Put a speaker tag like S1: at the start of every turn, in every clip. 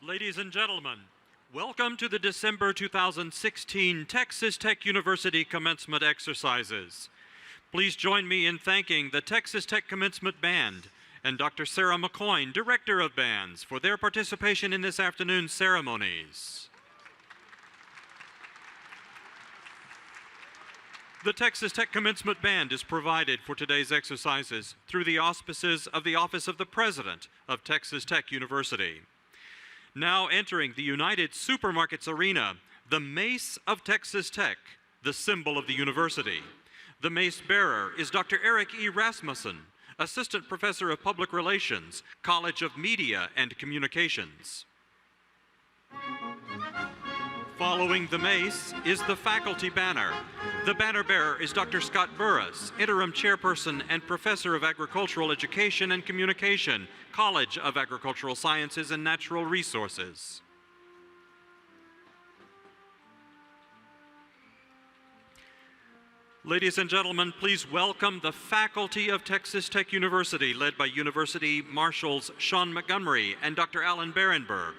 S1: Ladies and gentlemen, welcome to the December 2016 Texas Tech University Commencement Exercises. Please join me in thanking the Texas Tech Commencement Band and Dr. Sarah McCoyne, Director of Bands, for their participation in this afternoon's ceremonies. The Texas Tech Commencement Band is provided for today's exercises through the auspices of the Office of the President of Texas Tech University. Now entering the United Supermarkets Arena, the Mace of Texas Tech, the symbol of the university. The mace bearer is Dr. Eric E. Rasmussen, Assistant Professor of Public Relations, College of Media and Communications. Following the mace is the faculty banner. The banner bearer is Dr. Scott Burris, Interim Chairperson and Professor of Agricultural Education and Communication, College of Agricultural Sciences and Natural Resources. Ladies and gentlemen, please welcome the faculty of Texas Tech University, led by University Marshals Sean Montgomery and Dr. Alan Berenberg.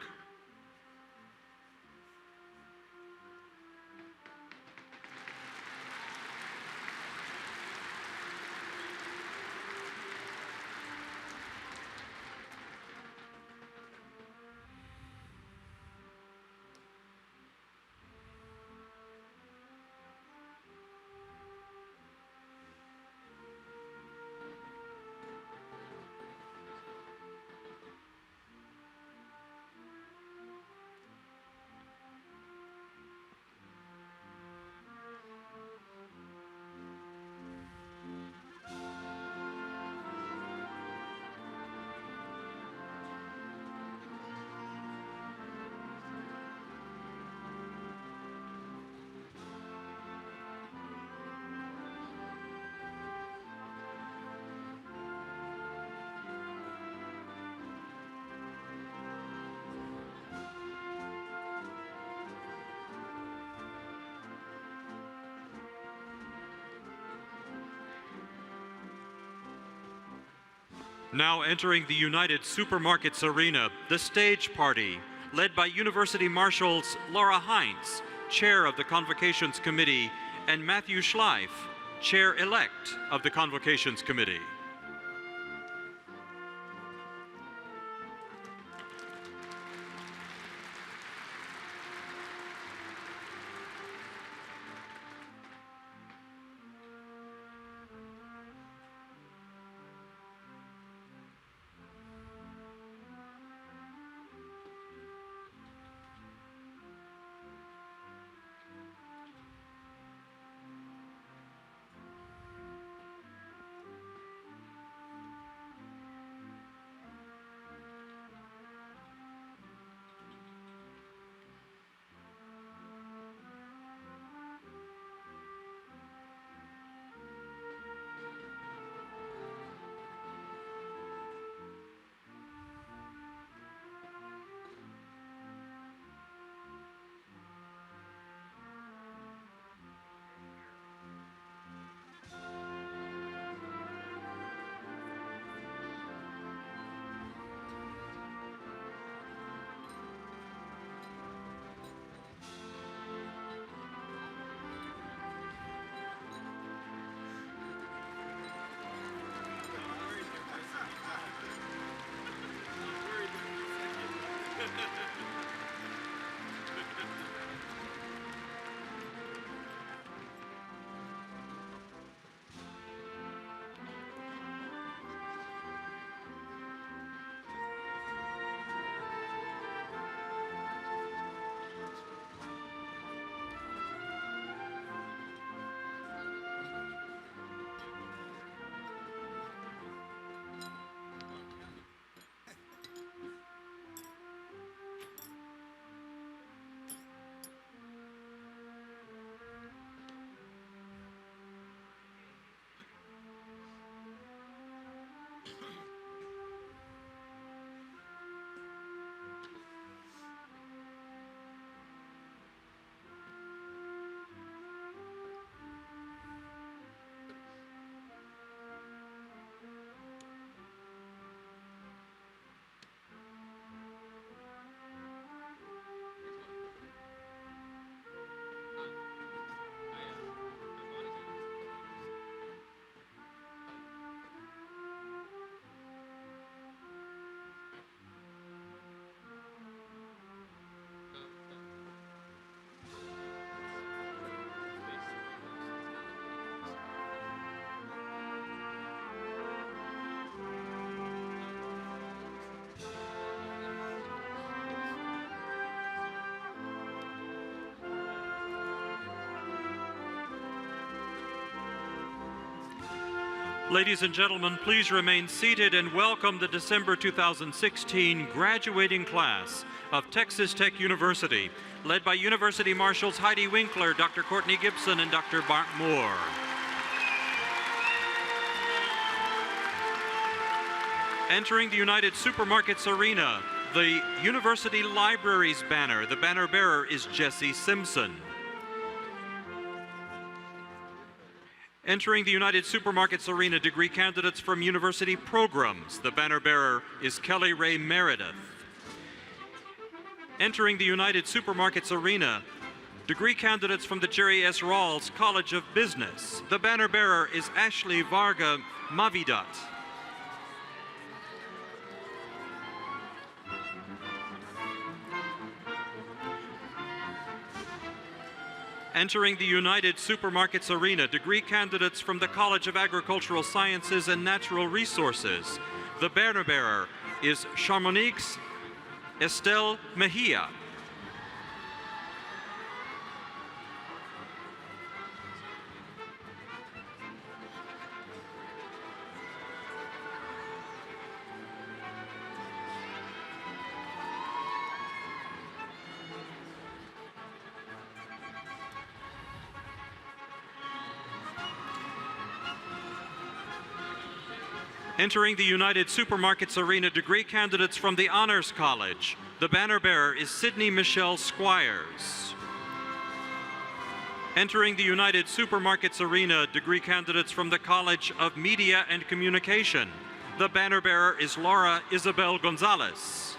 S1: Now entering the United Supermarkets Arena, the stage party, led by University Marshals Laura Heinz, Chair of the Convocations Committee, and Matthew Schleif, Chair-elect of the Convocations Committee. Ladies and gentlemen, please remain seated and welcome the December 2016 graduating class of Texas Tech University, led by University Marshals Heidi Winkler, Dr. Courtney Gibson, and Dr. Bart Moore. Entering the United Supermarkets arena, the University Libraries banner. The banner bearer is Jesse Simpson. Entering the United Supermarkets arena, degree candidates from university programs. The banner bearer is Kelly Ray Meredith. Entering the United Supermarkets arena, degree candidates from the Jerry S. Rawls College of Business. The banner bearer is Ashley Varga Mavidat. Entering the United Supermarkets arena, degree candidates from the College of Agricultural Sciences and Natural Resources. The banner bearer is Charmonix Estelle Mejia. Entering the United Supermarkets arena, degree candidates from the Honors College. The banner bearer is Sydney Michelle Squires. Entering the United Supermarkets arena, degree candidates from the College of Media and Communication. The banner bearer is Laura Isabel Gonzalez.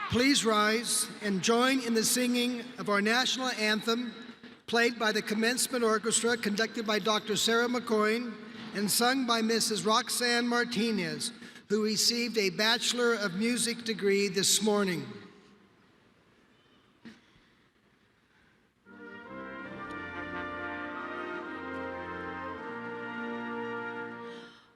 S2: Please rise and join in the singing of our national anthem, played by the Commencement Orchestra, conducted by Dr. Sarah McCoyne, and sung by Mrs. Roxanne Martinez, who received a Bachelor of Music degree this morning.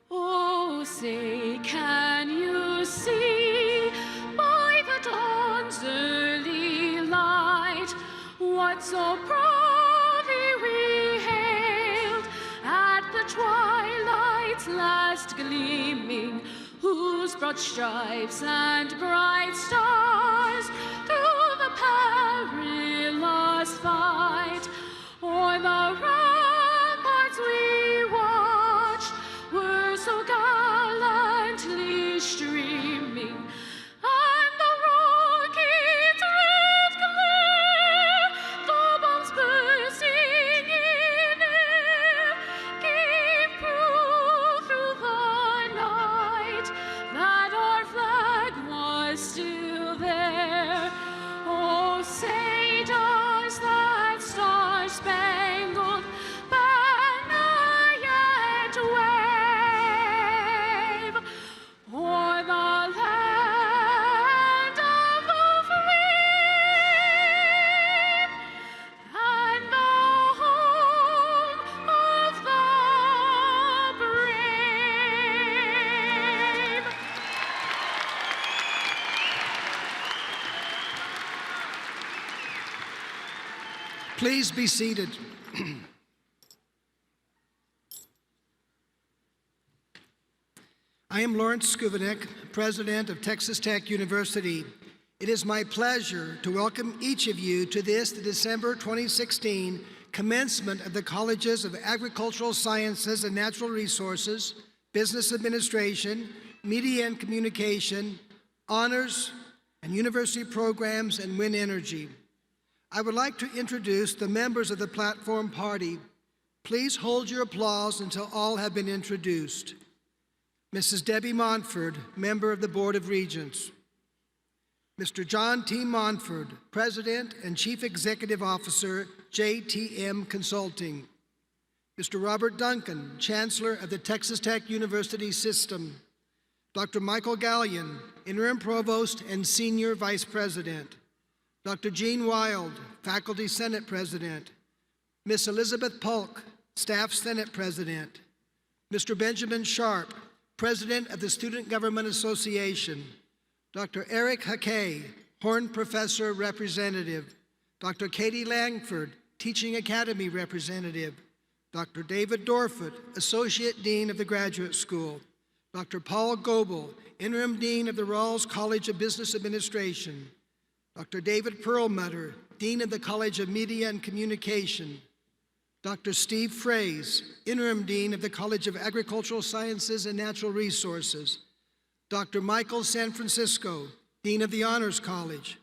S3: Oh, say, can you see by the dawn's early light what so proudly we hailed at the twilight's last gleaming, whose broad stripes and bright stars through the perilous fight o'er the ramparts we watched were so gallantly streaming, and the rocket's red glare, the bombs bursting in air, gave proof through the night that our flag was still there. Oh, say does that star-spangled banner yet wave o'er the land of the free and the home of the brave?
S2: Please be seated. I am Lawrence Skuvanek, President of Texas Tech University. It is my pleasure to welcome each of you to this, the December 2016 commencement of the Colleges of Agricultural Sciences and Natural Resources, Business Administration, Media and Communication, Honors, and University Programs, and Wind Energy. I would like to introduce the members of the platform party. Please hold your applause until all have been introduced. Mrs. Debbie Montford, member of the Board of Regents. Mr. John T. Montford, President and Chief Executive Officer, JTM Consulting. Mr. Robert Duncan, Chancellor of the Texas Tech University System. Dr. Michael Gallion, Interim Provost and Senior Vice President. Dr. Jean Wild, Faculty Senate President. Ms. Elizabeth Polk, Staff Senate President. Mr. Benjamin Sharp, President of the Student Government Association. Dr. Eric Hackey, Horn Professor Representative. Dr. Katie Langford, Teaching Academy Representative. Dr. David Dorfut, Associate Dean of the Graduate School. Dr. Paul Goebel, Interim Dean of the Rawls College of Business Administration. Dr. David Perlmutter, Dean of the College of Media and Communication. Dr. Steve Fraze, Interim Dean of the College of Agricultural Sciences and Natural Resources. Dr. Michael San Francisco, Dean of the Honors College.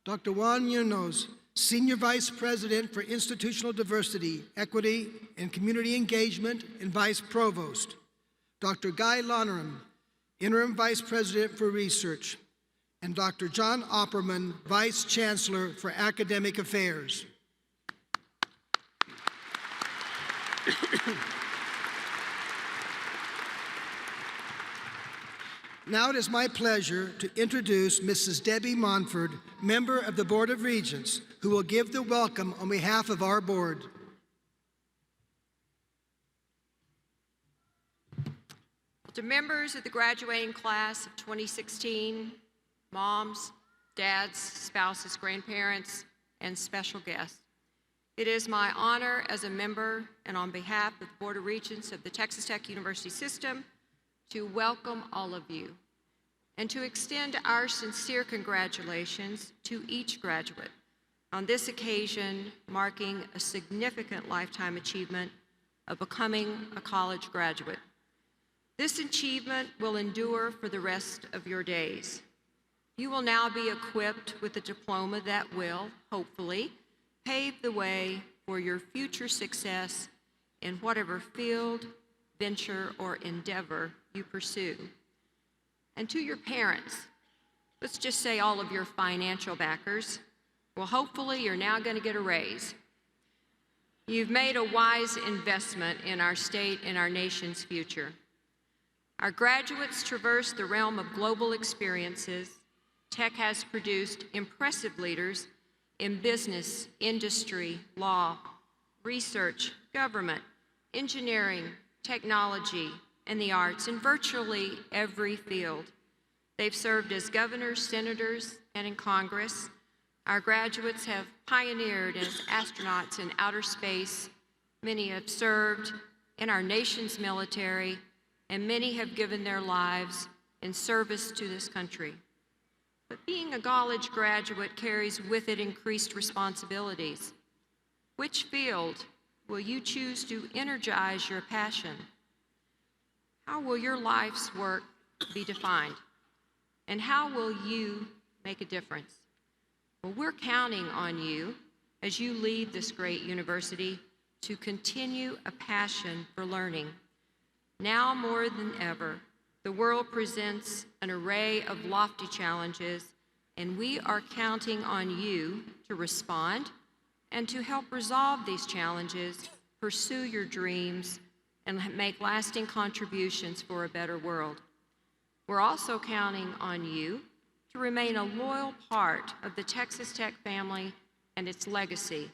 S2: Dr. Juan Munoz, Senior Vice President for Institutional Diversity, Equity, and Community Engagement and Vice Provost. Dr. Guy Loneram, Interim Vice President for Research. And Dr. John Opperman, Vice Chancellor for Academic Affairs. Now it is my pleasure to introduce Mrs. Debbie Montford, member of the Board of Regents, who will give the welcome on behalf of our board.
S4: To members of the graduating class of 2016, moms, dads, spouses, grandparents, and special guests, it is my honor as a member and on behalf of the Board of Regents of the Texas Tech University System to welcome all of you and to extend our sincere congratulations to each graduate on this occasion marking a significant lifetime achievement of becoming a college graduate. This achievement will endure for the rest of your days. You will now be equipped with a diploma that will, hopefully, pave the way for your future success in whatever field, venture, or endeavor you pursue. And to your parents, let's just say all of your financial backers, well, hopefully you're now going to get a raise. You've made a wise investment in our state and our nation's future. Our graduates traverse the realm of global experiences. Tech has produced impressive leaders in business, industry, law, research, government, engineering, technology, and the arts in virtually every field. They've served as governors, senators, and in Congress. Our graduates have pioneered as astronauts in outer space. Many have served in our nation's military, and many have given their lives in service to this country. But being a college graduate carries with it increased responsibilities. Which field will you choose to energize your passion? How will your life's work be defined? And how will you make a difference? Well, we're counting on you as you lead this great university to continue a passion for learning. Now more than ever, the world presents an array of lofty challenges, and we are counting on you to respond and to help resolve these challenges, pursue your dreams, and make lasting contributions for a better world. We're also counting on you to remain a loyal part of the Texas Tech family and its legacy,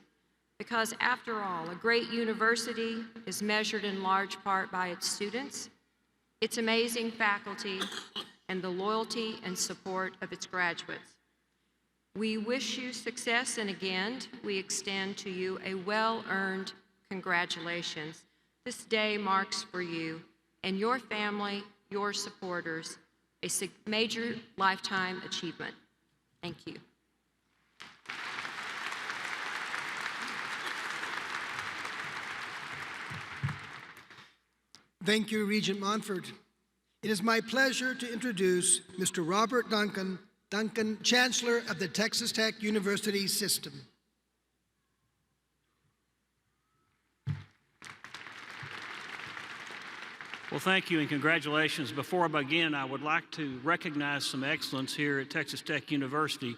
S4: because after all, a great university is measured in large part by its students, its amazing faculty, and the loyalty and support of its graduates. We wish you success, and again, we extend to you a well-earned congratulations. This day marks for you and your family, your supporters, a major lifetime achievement. Thank you.
S2: Thank you, Regent Montfort. It is my pleasure to introduce Mr. Robert Duncan, Chancellor of the Texas Tech University System.
S5: Well, thank you and congratulations. Before I begin, I would like to recognize some excellence here at Texas Tech University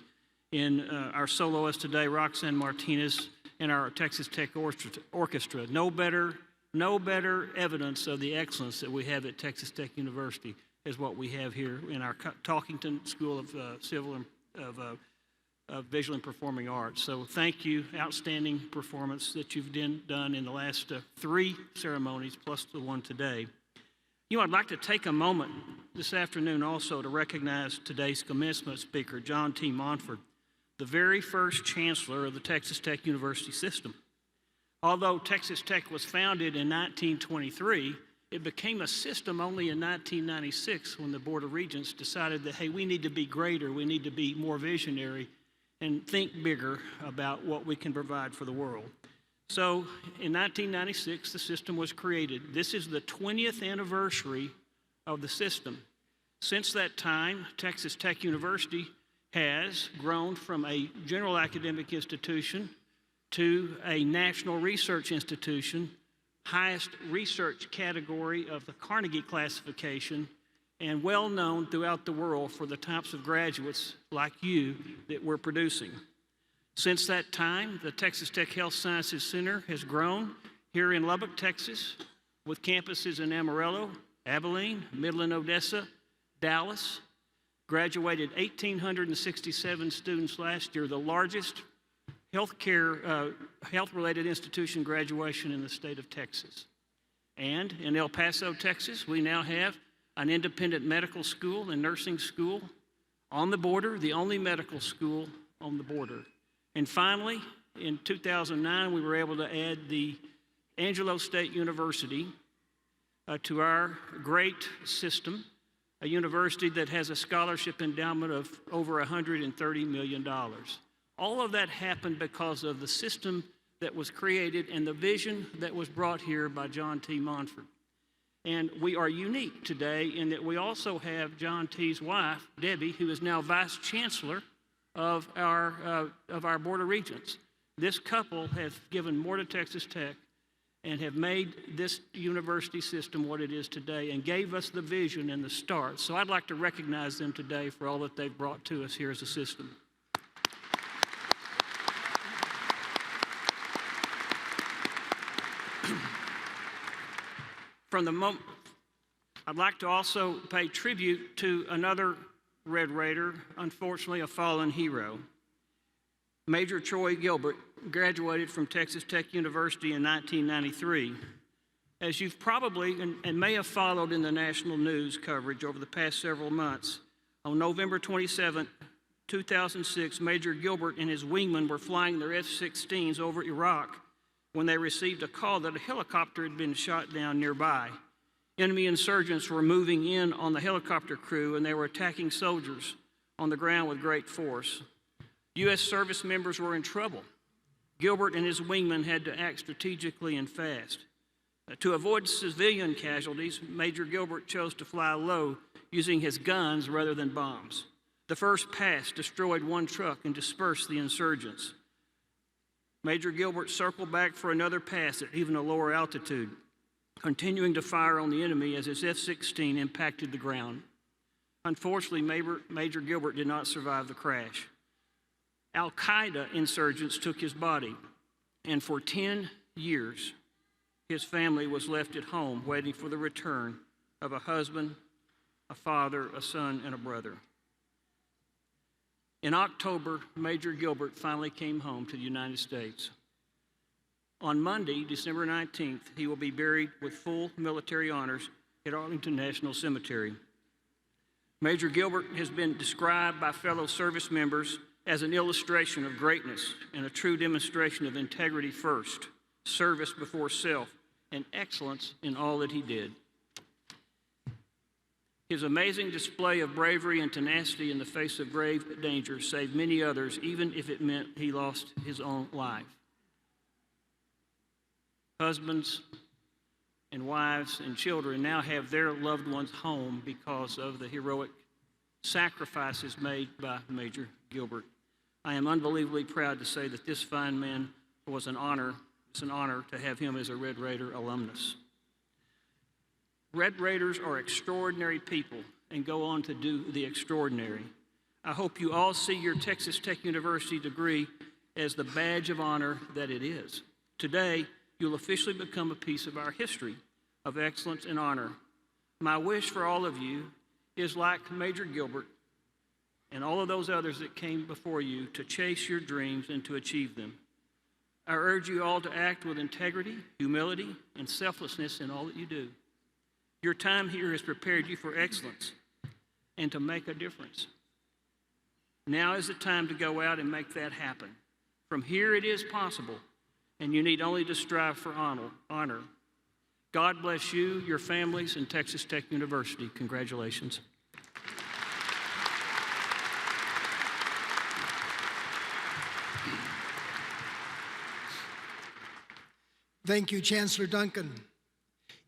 S5: in our soloist today, Roxanne Martinez, and our Texas Tech Orchestra. No better evidence of the excellence that we have at Texas Tech University is what we have here in our Talkington School of Visual and Performing Arts. So thank you, outstanding performance that you've done in the last 3 ceremonies plus the one today. You know, I'd like to take a moment this afternoon also to recognize today's commencement speaker, John T. Montfort, the very first chancellor of the Texas Tech University system. Although Texas Tech was founded in 1923, it became a system only in 1996 when the Board of Regents decided that, hey, we need to be greater, we need to be more visionary and think bigger about what we can provide for the world. So in 1996, the system was created. This is the 20th anniversary of the system. Since that time, Texas Tech University has grown from a general academic institution to a national research institution, highest research category of the Carnegie classification, and well known throughout the world for the types of graduates like you that we're producing. Since that time, the Texas Tech Health Sciences Center has grown here in Lubbock, Texas, with campuses in Amarillo, Abilene, Midland, Odessa, Dallas. Graduated 1,867 students last year, the largest health-related institution graduation in the state of Texas. And in El Paso, Texas, we now have an independent medical school and nursing school on the border, the only medical school on the border. And finally, in 2009, we were able to add the Angelo State University to our great system, a university that has a scholarship endowment of over $130 million. All of that happened because of the system that was created and the vision that was brought here by John T. Montfort. And we are unique today in that we also have John T.'s wife, Debbie, who is now Vice Chancellor of our Board of Regents. This couple has given more to Texas Tech and have made this university system what it is today and gave us the vision and the start. So I'd like to recognize them today for all that they've brought to us here as a system. From the moment, I'd like to also pay tribute to another Red Raider, unfortunately a fallen hero. Major Troy Gilbert graduated from Texas Tech University in 1993. As you've probably and may have followed in the national news coverage over the past several months, on November 27, 2006, Major Gilbert and his wingmen were flying their F-16s over Iraq when they received a call that a helicopter had been shot down nearby. Enemy insurgents were moving in on the helicopter crew, and they were attacking soldiers on the ground with great force. U.S. service members were in trouble. Gilbert and his wingmen had to act strategically and fast. To avoid civilian casualties, Major Gilbert chose to fly low using his guns rather than bombs. The first pass destroyed one truck and dispersed the insurgents. Major Gilbert circled back for another pass at even a lower altitude, continuing to fire on the enemy as his F-16 impacted the ground. Unfortunately, Major Gilbert did not survive the crash. Al-Qaeda insurgents took his body, and for 10 years, his family was left at home waiting for the return of a husband, a father, a son, and a brother. In October, Major Gilbert finally came home to the United States. On Monday, December 19th, he will be buried with full military honors at Arlington National Cemetery. Major Gilbert has been described by fellow service members as an illustration of greatness and a true demonstration of integrity first, service before self, and excellence in all that he did. His amazing display of bravery and tenacity in the face of grave danger saved many others, even if it meant he lost his own life. Husbands and wives and children now have their loved ones home because of the heroic sacrifices made by Major Gilbert. I am unbelievably proud to say that this fine man was an honor. It's an honor to have him as a Red Raider alumnus. Red Raiders are extraordinary people and go on to do the extraordinary. I hope you all see your Texas Tech University degree as the badge of honor that it is. Today, you'll officially become a piece of our history of excellence and honor. My wish for all of you is, like Major Gilbert and all of those others that came before you, to chase your dreams and to achieve them. I urge you all to act with integrity, humility, and selflessness in all that you do. Your time here has prepared you for excellence and to make a difference. Now is the time to go out and make that happen. From here it is possible, and you need only to strive for honor. God bless you, your families, and Texas Tech University. Congratulations.
S2: Thank you, Chancellor Duncan.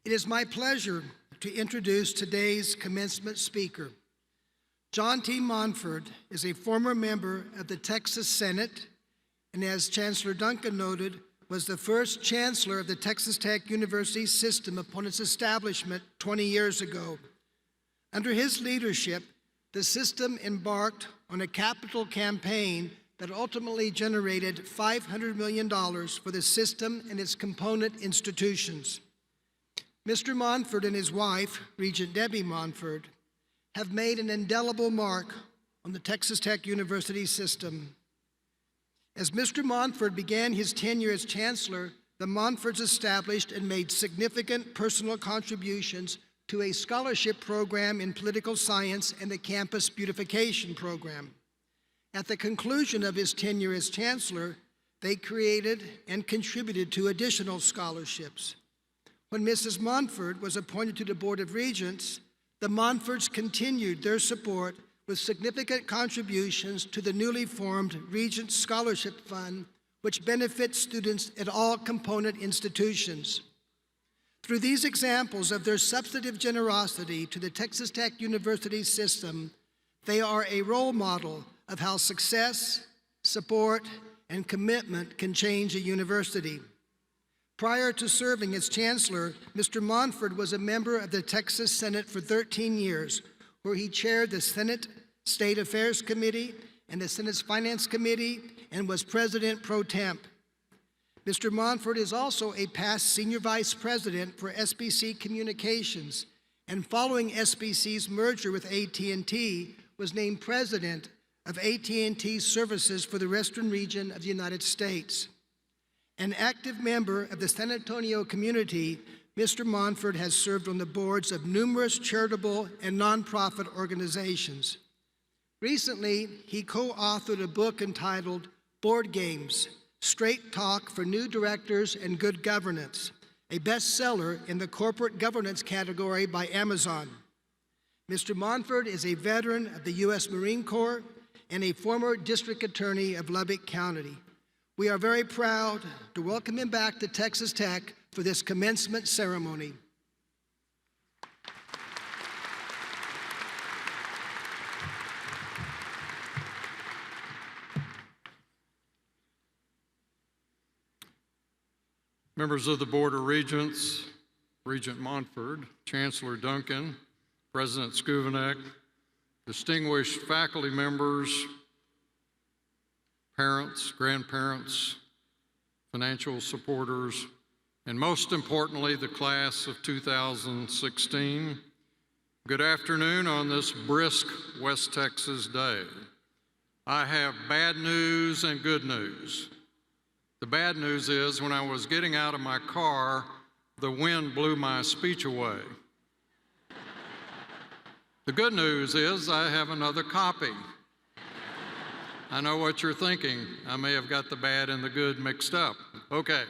S2: It is my pleasure to introduce today's commencement speaker. John T. Monford is a former member of the Texas Senate, and as Chancellor Duncan noted, was the first chancellor of the Texas Tech University system upon its establishment 20 years ago. Under his leadership, the system embarked on a capital campaign that ultimately generated $500 million for the system and its component institutions. Mr. Monford and his wife, Regent Debbie Monford, have made an indelible mark on the Texas Tech University system. As Mr. Monford began his tenure as chancellor, the Monfords established and made significant personal contributions to a scholarship program in political science and a campus beautification program. At the conclusion of his tenure as chancellor, they created and contributed to additional scholarships. When Mrs. Monford was appointed to the Board of Regents, the Monfords continued their support with significant contributions to the newly formed Regents Scholarship Fund, which benefits students at all component institutions. Through these examples of their substantive generosity to the Texas Tech University system, they are a role model of how success, support, and commitment can change a university. Prior to serving as Chancellor, Mr. Monford was a member of the Texas Senate for 13 years, where he chaired the Senate State Affairs Committee and the Senate's Finance Committee and was President pro temp. Mr. Monford is also a past Senior Vice President for SBC Communications, and following SBC's merger with AT&T, was named President of AT&T Services for the Western Region of the United States. An active member of the San Antonio community, Mr. Monford has served on the boards of numerous charitable and nonprofit organizations. Recently, he co-authored a book entitled Board Games, Straight Talk for New Directors and Good Governance, a bestseller in the corporate governance category by Amazon. Mr. Monford is a veteran of the U.S. Marine Corps and a former district attorney of Lubbock County. We are very proud to welcome him back to Texas Tech for this commencement ceremony.
S6: Members of the Board of Regents, Regent Monford, Chancellor Duncan, President Skuvenek, distinguished faculty members, parents, grandparents, financial supporters, and most importantly, the class of 2016. Good afternoon on this brisk West Texas day. I have bad news and good news. The bad news is when I was getting out of my car, the wind blew my speech away. The good news is I have another copy. I know what you're thinking. I may have got the bad and the good mixed up. Okay.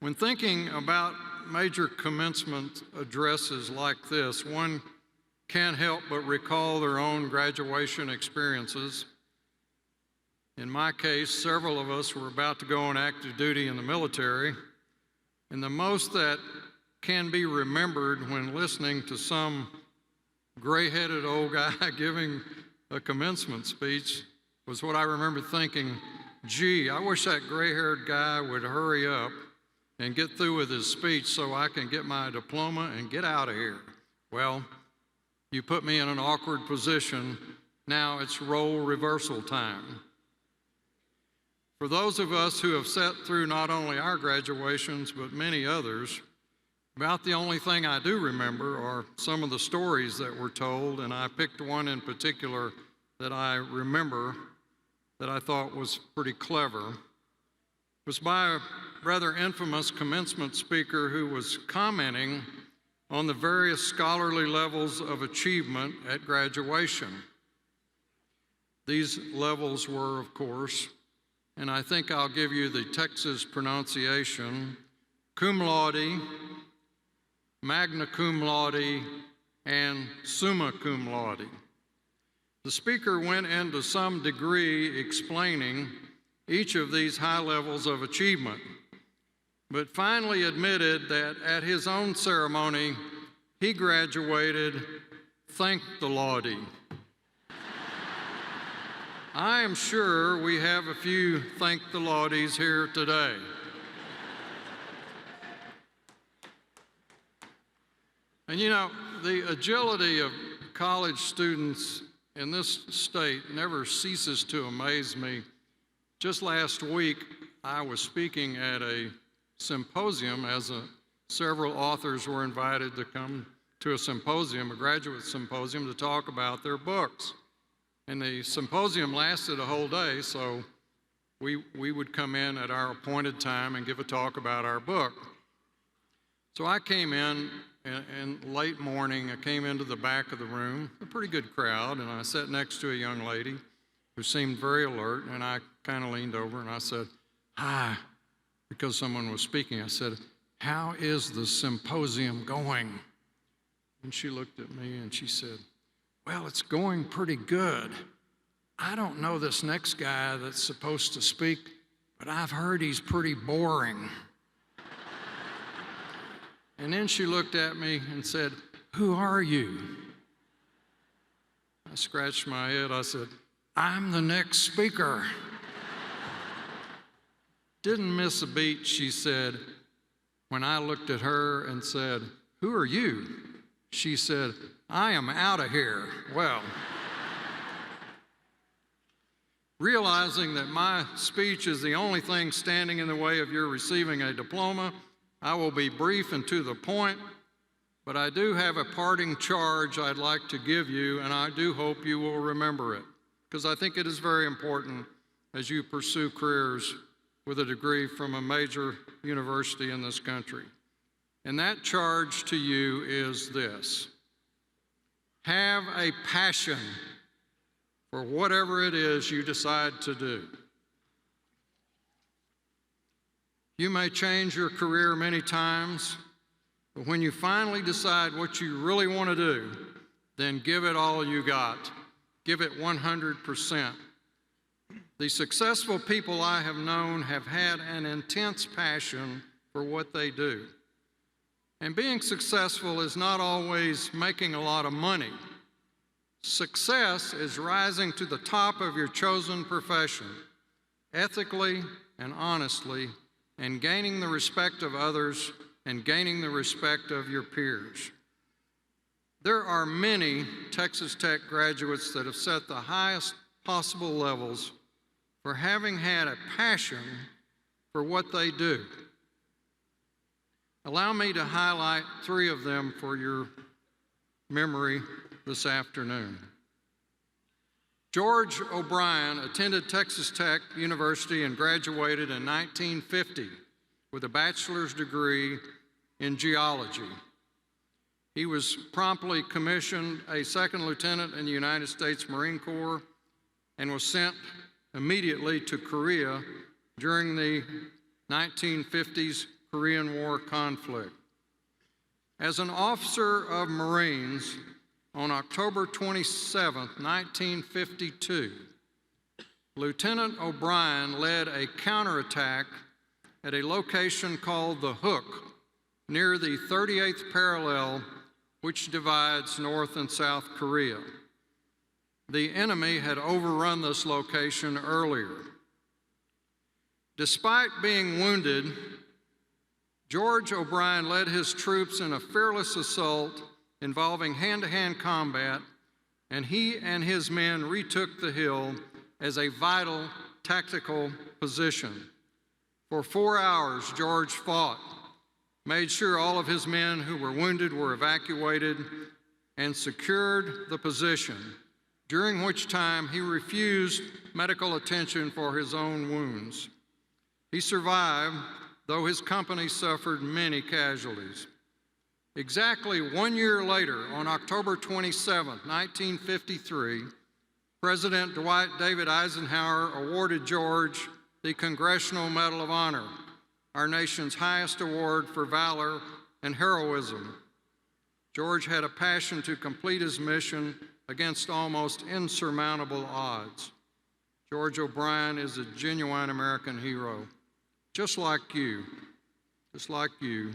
S6: When thinking about major commencement addresses like this, one can't help but recall their own graduation experiences. In my case, several of us were about to go on active duty in the military, and the most that can be remembered when listening to some gray-headed old guy giving a commencement speech was what I remember thinking, gee, I wish that gray-haired guy would hurry up and get through with his speech so I can get my diploma and get out of here. Well, you put me in an awkward position. Now it's role reversal time. For those of us who have sat through not only our graduations, but many others, about the only thing I do remember are some of the stories that were told, and I picked one in particular that I remember that I thought was pretty clever. It was by a rather infamous commencement speaker who was commenting on the various scholarly levels of achievement at graduation. These levels were, of course, and I think I'll give you the Texas pronunciation, cum laude, magna cum laude, and summa cum laude. The speaker went into some degree explaining each of these high levels of achievement, but finally admitted that at his own ceremony, he graduated, thank the Lordy. I am sure we have a few thank the Lordies here today. And you know, the agility of college students in this state never ceases to amaze me. Just last week, I was speaking at a symposium as several authors were invited to come to a symposium, a graduate symposium, to talk about their books. And the symposium lasted a whole day, so we would come in at our appointed time and give a talk about our book. So I came in late morning. I came into the back of the room, a pretty good crowd, and I sat next to a young lady who seemed very alert, and I kind of leaned over and I said, hi, because someone was speaking. I said, how is the symposium going? And she looked at me and she said, well, it's going pretty good. I don't know this next guy that's supposed to speak, but I've heard he's pretty boring. And then she looked at me and said, who are you? I scratched my head. I said, I'm the next speaker. didn't miss a beat, she said. When I looked at her and said, "Who are you?" she said, "I am out of here." Well, realizing that my speech is the only thing standing in the way of your receiving a diploma, I will be brief and to the point, but I do have a parting charge I'd like to give you, and I do hope you will remember it, because I think it is very important as you pursue careers with a degree from a major university in this country. And that charge to you is this: have a passion for whatever it is you decide to do. You may change your career many times, but when you finally decide what you really want to do, then give it all you got. Give it 100%. The successful people I have known have had an intense passion for what they do. And being successful is not always making a lot of money. Success is rising to the top of your chosen profession, ethically and honestly, and gaining the respect of others and gaining the respect of your peers. There are many Texas Tech graduates that have set the highest possible levels for having had a passion for what they do. Allow me to highlight 3 of them for your memory this afternoon. George O'Brien attended Texas Tech University and graduated in 1950 with a bachelor's degree in geology. He was promptly commissioned a second lieutenant in the United States Marine Corps and was sent immediately to Korea during the 1950s Korean War conflict. As an officer of Marines, on October 27, 1952, Lieutenant O'Brien led a counterattack at a location called the Hook, near the 38th parallel, which divides North and South Korea. The enemy had overrun this location earlier. Despite being wounded, George O'Brien led his troops in a fearless assault involving hand-to-hand combat, and he and his men retook the hill as a vital tactical position. For 4 hours, George fought, made sure all of his men who were wounded were evacuated, and secured the position, during which time he refused medical attention for his own wounds. He survived, though his company suffered many casualties. Exactly 1 year later, on October 27, 1953, President Dwight David Eisenhower awarded George the Congressional Medal of Honor, our nation's highest award for valor and heroism. George had a passion to complete his mission against almost insurmountable odds. George O'Brien is a genuine American hero, just like you, just like you.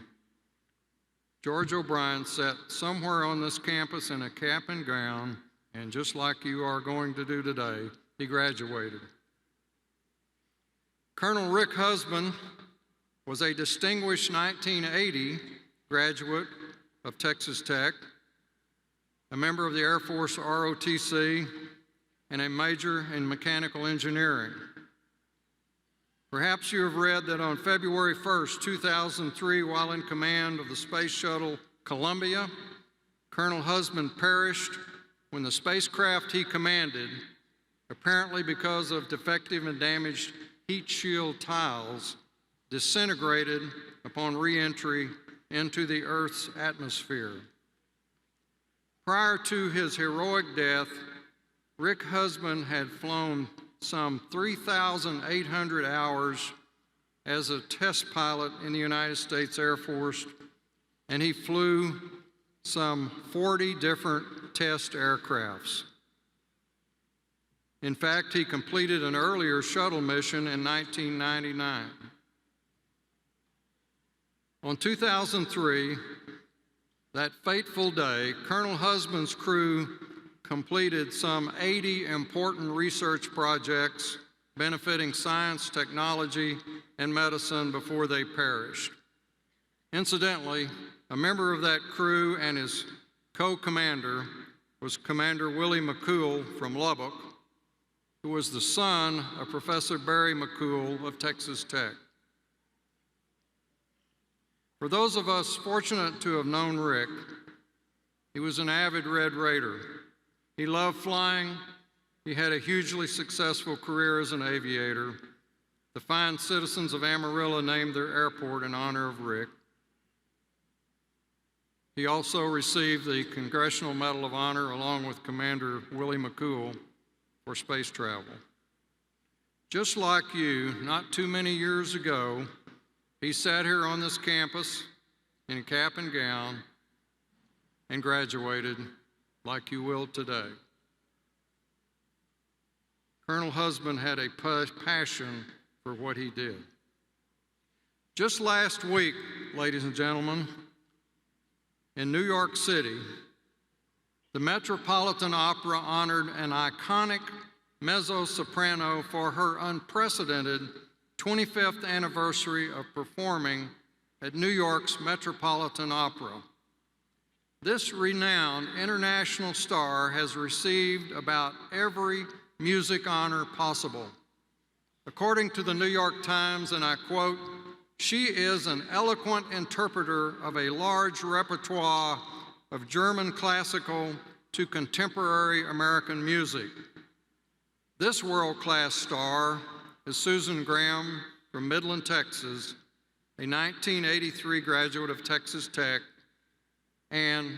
S6: George O'Brien sat somewhere on this campus in a cap and gown, and just like you are going to do today, he graduated. Colonel Rick Husband was a distinguished 1980 graduate of Texas Tech, a member of the Air Force ROTC, and a major in mechanical engineering. Perhaps you have read that on February 1st, 2003, while in command of the Space Shuttle Columbia, Colonel Husband perished when the spacecraft he commanded, apparently because of defective and damaged heat shield tiles, disintegrated upon re-entry into the Earth's atmosphere. Prior to his heroic death, Rick Husband had flown some 3,800 hours as a test pilot in the United States Air Force, and he flew some 40 different test aircrafts. In fact, he completed an earlier shuttle mission in 1999. On 2003, that fateful day, Colonel Husband's crew completed some 80 important research projects benefiting science, technology, and medicine before they perished. Incidentally, a member of that crew and his co-commander was Commander Willie McCool from Lubbock, who was the son of Professor Barry McCool of Texas Tech. For those of us fortunate to have known Rick, he was an avid Red Raider. He loved flying. He had a hugely successful career as an aviator. The fine citizens of Amarillo named their airport in honor of Rick. He also received the Congressional Medal of Honor along with Commander Willie McCool for space travel. Just like you, not too many years ago, he sat here on this campus in cap and gown and graduated like you will today. Colonel Husband had a passion for what he did. Just last week, ladies and gentlemen, in New York City, the Metropolitan Opera honored an iconic mezzo-soprano for her unprecedented 25th anniversary of performing at New York's Metropolitan Opera. This renowned international star has received about every music honor possible. According to the New York Times, and I quote, "She is an eloquent interpreter of a large repertoire of German classical to contemporary American music." This world-class star is Susan Graham from Midland, Texas, a 1983 graduate of Texas Tech, and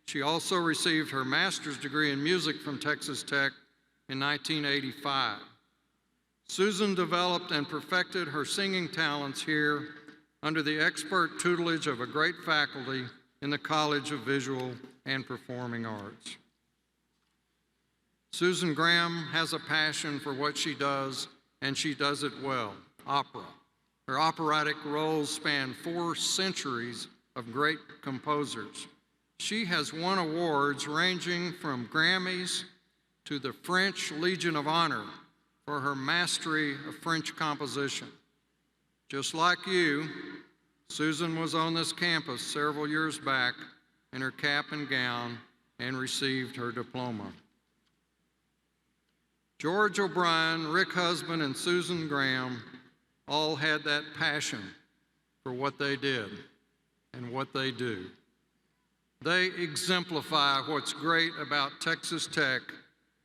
S6: she also received her master's degree in music from Texas Tech in 1985. Susan developed and perfected her singing talents here under the expert tutelage of a great faculty in the College of Visual and Performing Arts. Susan Graham has a passion for what she does, and she does it well, opera. Her operatic roles span 4 centuries of great composers. She has won awards ranging from Grammys to the French Legion of Honor for her mastery of French composition. Just like you, Susan was on this campus several years back in her cap and gown and received her diploma. George O'Brien, Rick Husband, and Susan Graham all had that passion for what they did and what they do. They exemplify what's great about Texas Tech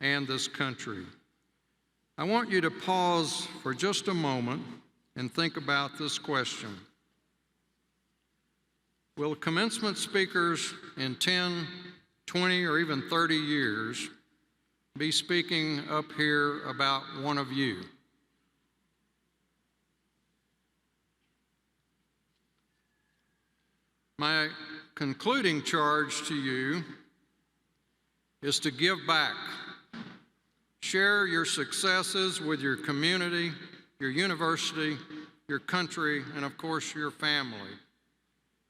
S6: and this country. I want you to pause for just a moment and think about this question. Will commencement speakers in 10, 20, or even 30 years be speaking up here about one of you? My concluding charge to you is to give back. Share your successes with your community, your university, your country, and of course your family.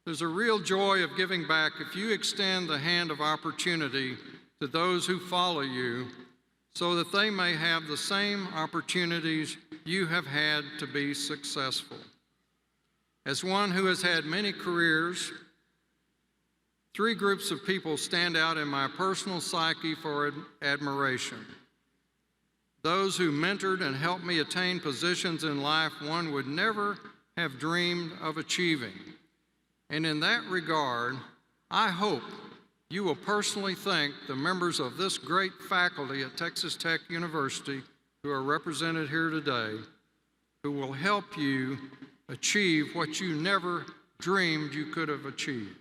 S6: There's a real joy of giving back if you extend the hand of opportunity to those who follow you so that they may have the same opportunities you have had to be successful. As one who has had many careers, 3 groups of people stand out in my personal psyche for admiration. Those who mentored and helped me attain positions in life one would never have dreamed of achieving. And in that regard, I hope you will personally thank the members of this great faculty at Texas Tech University who are represented here today, who will help you achieve what you never dreamed you could have achieved.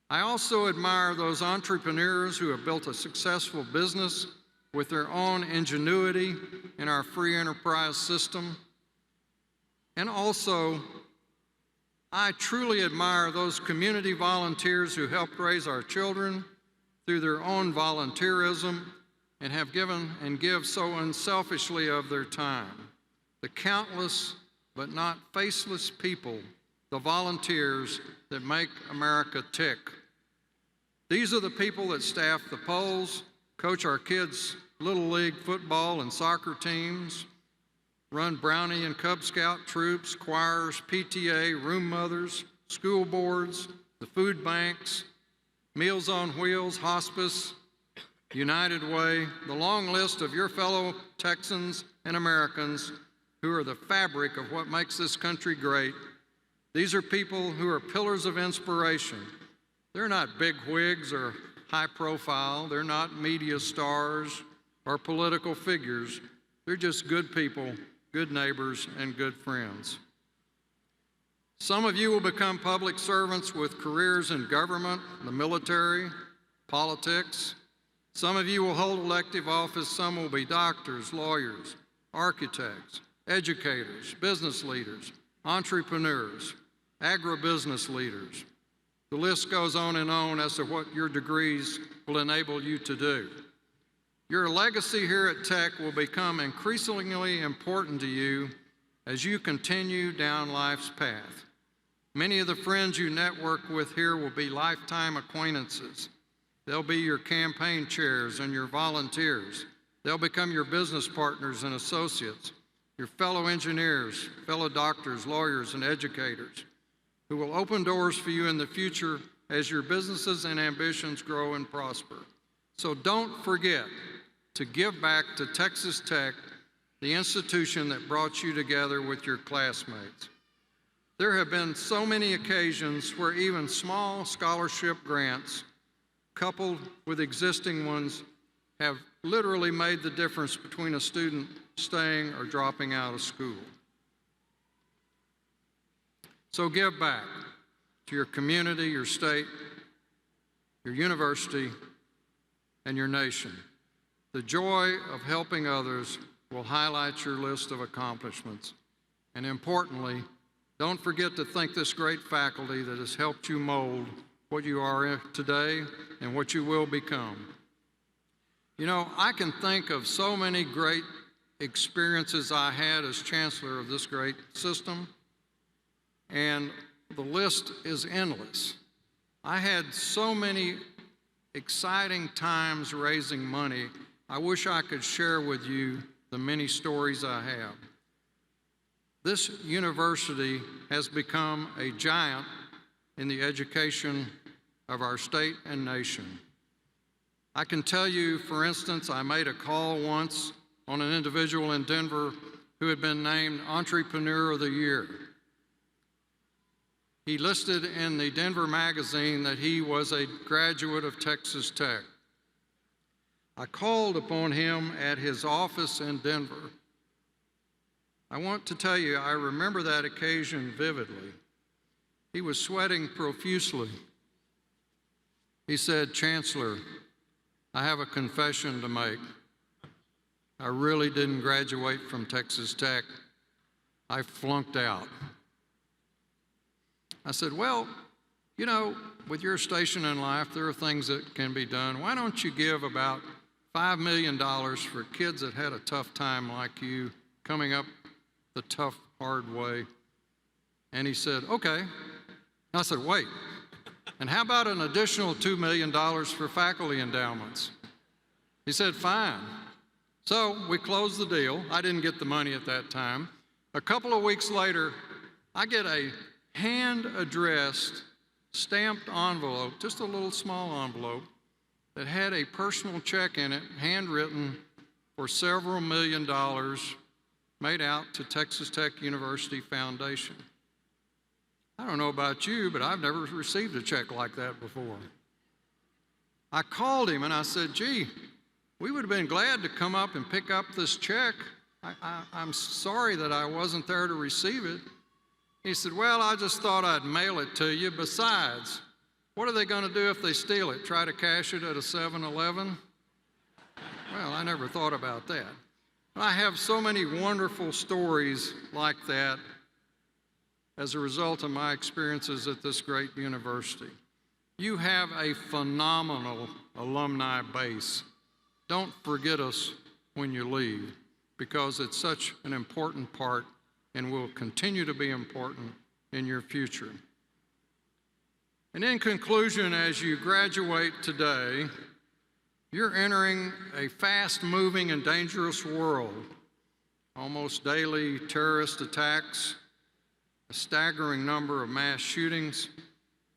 S6: I also admire those entrepreneurs who have built a successful business with their own ingenuity in our free enterprise system. And also, I truly admire those community volunteers who helped raise our children through their own volunteerism and have given and give so unselfishly of their time. The countless but not faceless people, the volunteers that make America tick. These are the people that staff the polls, coach our kids' Little League football and soccer teams, run Brownie and Cub Scout troops, choirs, PTA, room mothers, school boards, the food banks, Meals on Wheels, hospice, United Way, the long list of your fellow Texans and Americans who are the fabric of what makes this country great. These are people who are pillars of inspiration. They're not bigwigs or high profile. They're not media stars or political figures. They're just good people, good neighbors, and good friends. Some of you will become public servants with careers in government, the military, politics. Some of you will hold elective office. Some will be doctors, lawyers, architects, educators, business leaders, entrepreneurs, agribusiness leaders. The list goes on and on as to what your degrees will enable you to do. Your legacy here at Tech will become increasingly important to you as you continue down life's path. Many of the friends you network with here will be lifetime acquaintances. They'll be your campaign chairs and your volunteers. They'll become your business partners and associates, your fellow engineers, fellow doctors, lawyers, and educators, who will open doors for you in the future as your businesses and ambitions grow and prosper. So don't forget to give back to Texas Tech, the institution that brought you together with your classmates. There have been so many occasions where even small scholarship grants, coupled with existing ones, have literally made the difference between a student staying or dropping out of school. So give back to your community, your state, your university, and your nation. The joy of helping others will highlight your list of accomplishments. And importantly, don't forget to thank this great faculty that has helped you mold what you are today and what you will become. You know, I can think of so many great experiences I had as chancellor of this great system, and the list is endless. I had so many exciting times raising money. I wish I could share with you the many stories I have. This university has become a giant in the education of our state and nation. I can tell you, for instance, I made a call once on an individual in Denver who had been named Entrepreneur of the Year. He listed in the Denver magazine that he was a graduate of Texas Tech. I called upon him at his office in Denver. I want to tell you, I remember that occasion vividly. He was sweating profusely. He said, "Chancellor, I have a confession to make. I really didn't graduate from Texas Tech. I flunked out." I said, "Well, you know, with your station in life, there are things that can be done. Why don't you give about $5 million for kids that had a tough time like you, coming up the tough, hard way?" And he said, "Okay." And I said, "Wait, and how about an additional $2 million for faculty endowments?" He said, "Fine." So we closed the deal. I didn't get the money at that time. A couple of weeks later, I get a hand-addressed, stamped envelope, just a little small envelope, that had a personal check in it, handwritten, for several $1 million, made out to Texas Tech University Foundation. I don't know about you, but I've never received a check like that before. I called him and I said, "Gee, we would have been glad to come up and pick up this check. I'm sorry that I wasn't there to receive it." He said, "Well, I just thought I'd mail it to you. Besides, what are they going to do if they steal it? Try to cash it at a 7-Eleven? Well, I never thought about that. I have so many wonderful stories like that as a result of my experiences at this great university. You have a phenomenal alumni base. Don't forget us when you leave, because it's such an important part and will continue to be important in your future. And in conclusion, as you graduate today, you're entering a fast-moving and dangerous world. almost daily terrorist attacks, a staggering number of mass shootings,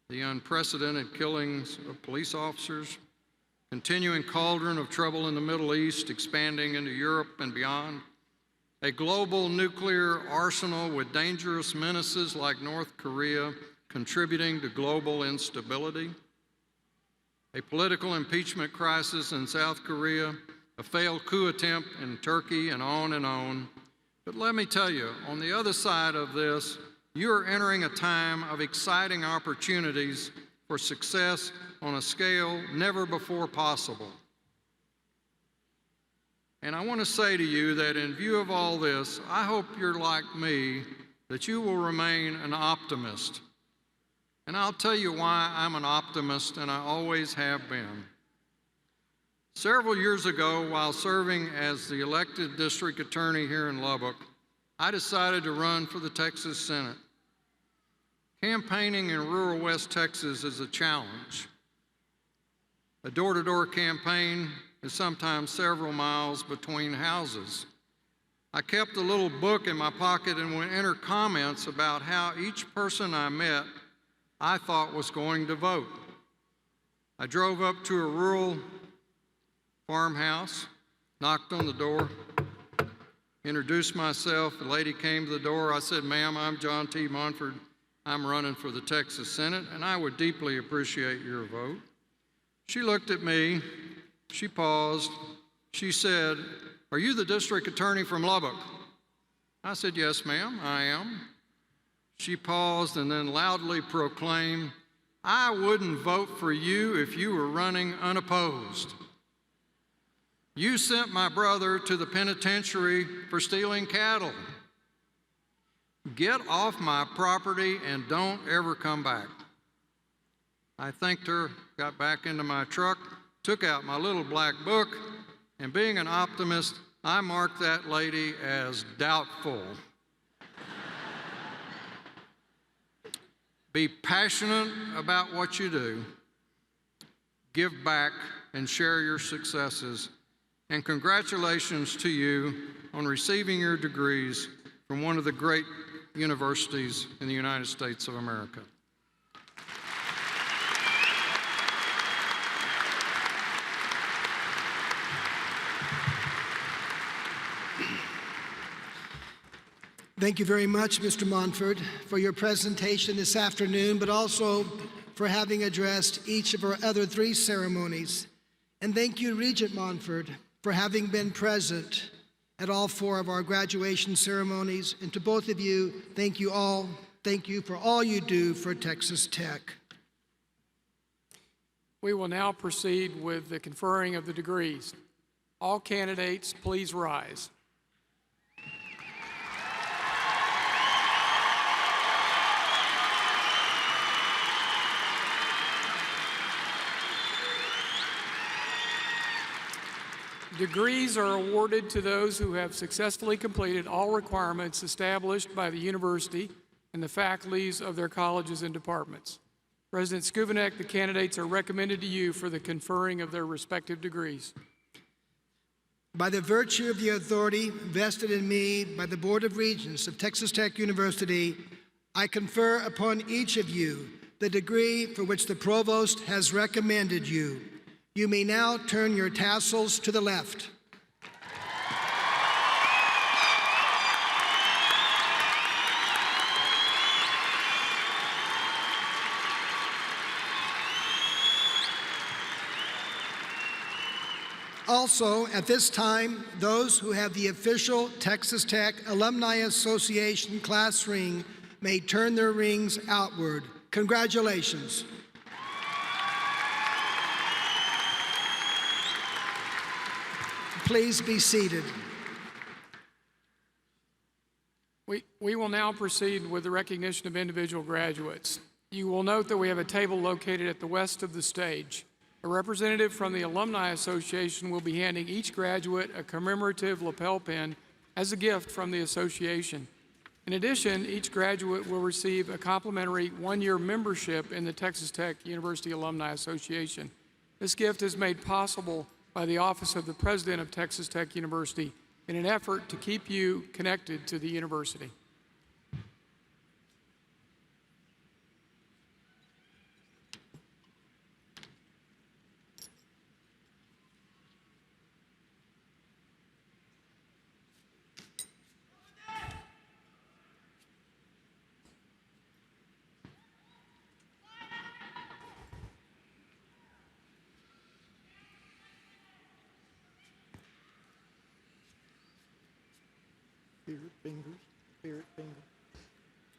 S6: the unprecedented killings of police officers, continuing cauldron of trouble in the Middle East expanding into Europe and beyond, a global nuclear arsenal with dangerous menaces like North Korea contributing to global instability, a political impeachment crisis in South Korea, a failed coup attempt in Turkey, and on and on. But let me tell you, on the other side of this, you are entering a time of exciting opportunities for success on a scale never before possible. And I want to say to you that in view of all this, I hope you're like me, that you will remain an optimist. And I'll tell you why I'm an optimist, and I always have been. Several years ago, while serving as the elected district attorney here in Lubbock, I decided to run for the Texas Senate. Campaigning in rural West Texas is a challenge. A door-to-door campaign is sometimes several miles between houses. I kept a little book in my pocket and would enter comments about how each person I met I thought was going to vote. I drove up to a rural farmhouse, knocked on the door, introduced myself. The lady came to the door. I said, "Ma'am, I'm John T. Monford. I'm running for the Texas Senate, and I would deeply appreciate your vote." She looked at me. She paused. She said, "Are you the district attorney from Lubbock?" I said, "Yes, ma'am, I am." She paused and then loudly proclaimed, "I wouldn't vote for you if you were running unopposed. You sent my brother to the penitentiary for stealing cattle. Get off my property and don't ever come back." I thanked her, got back into my truck, took out my little black book, and being an optimist, I marked that lady as doubtful. Be passionate about what you do, give back, and share your successes. And congratulations to you on receiving your degrees from one of the great universities in the United States of America.
S2: Thank you very much, Mr. Monford, for your presentation this afternoon, but also for having addressed each of our other three ceremonies. And thank you, Regent Monford, for having been present at all four of our graduation ceremonies. And to both of you, thank you all. Thank you for all you do for Texas Tech.
S7: We will now proceed with the conferring of the degrees. All candidates, please rise. Degrees are awarded to those who have successfully completed all requirements established by the university and the faculties of their colleges and departments. President Skubanek, the candidates are recommended to you for the conferring of their respective degrees.
S2: By the virtue of the authority vested in me by the Board of Regents of Texas Tech University, I confer upon each of you the degree for which the Provost has recommended you. You may now turn your tassels to the left. Also, at this time, those who have the official Texas Tech Alumni Association class ring may turn their rings outward. Congratulations. Please be seated.
S7: We will now proceed with the recognition of individual graduates. You will note that we have a table located at the west of the stage. A representative from the Alumni Association will be handing each graduate a commemorative lapel pin as a gift from the association. In addition, each graduate will receive a complimentary one-year membership in the Texas Tech University Alumni Association. This gift is made possible by the Office of the President of Texas Tech University in an effort to keep you connected to the university.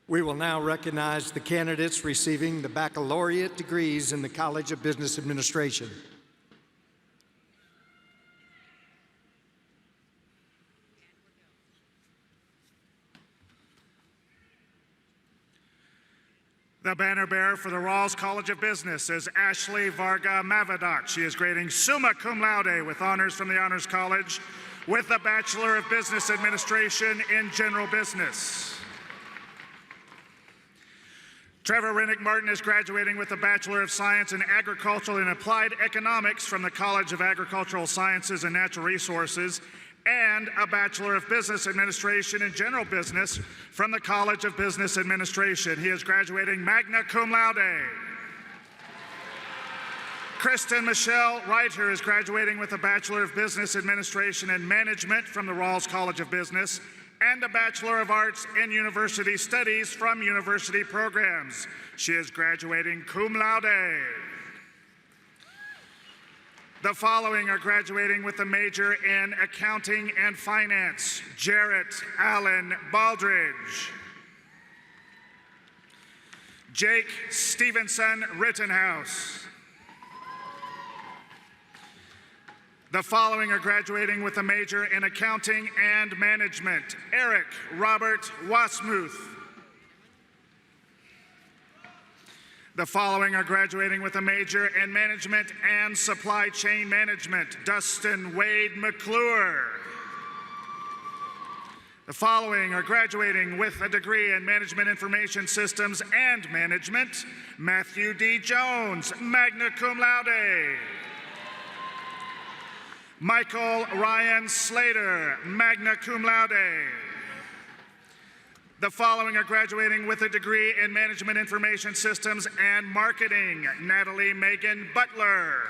S8: We will now recognize the candidates receiving the baccalaureate degrees in the College of Business Administration.
S9: The banner bearer for the Rawls College of Business is Ashley Varga Mavadoc. She is grading summa cum laude with honors from the Honors College with a Bachelor of Business Administration in General Business. Trevor Rennick Martin is graduating with a Bachelor of Science in Agricultural and Applied Economics from the College of Agricultural Sciences and Natural Resources and a Bachelor of Business Administration in General Business from the College of Business Administration. He is graduating magna cum laude. Kristen Michelle Reiter is graduating with a Bachelor of Business Administration and Management from the Rawls College of Business and a Bachelor of Arts in University Studies from University Programs. She is graduating cum laude. The following are graduating with a major in Accounting and Finance: Jarrett Allen Baldridge, Jake Stevenson Rittenhouse. The following are graduating with a major in Accounting and Management: Eric Robert Wasmuth. The following are graduating with a major in Management and Supply Chain Management: Dustin Wade McClure. The following are graduating with a degree in Management Information Systems and Management: Matthew D. Jones, magna cum laude. Michael Ryan Slater, magna cum laude. The following are graduating with a degree in Management Information Systems and Marketing: Natalie Megan Butler.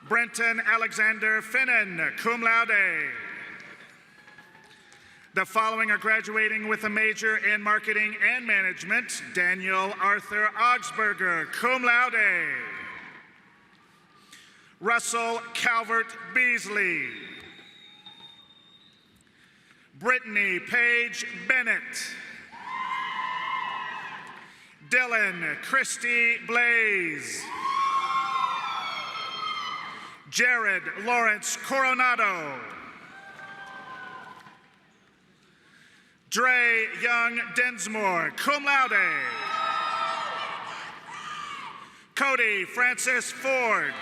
S9: Brenton Alexander Finnan, cum laude. The following are graduating with a major in Marketing and Management: Daniel Arthur Augsburger, cum laude. Russell Calvert Beasley. Brittany Paige Bennett. Dylan Christie Blaze. Jared Lawrence Coronado. Dre Young Densmore, cum laude. Cody Francis Ford.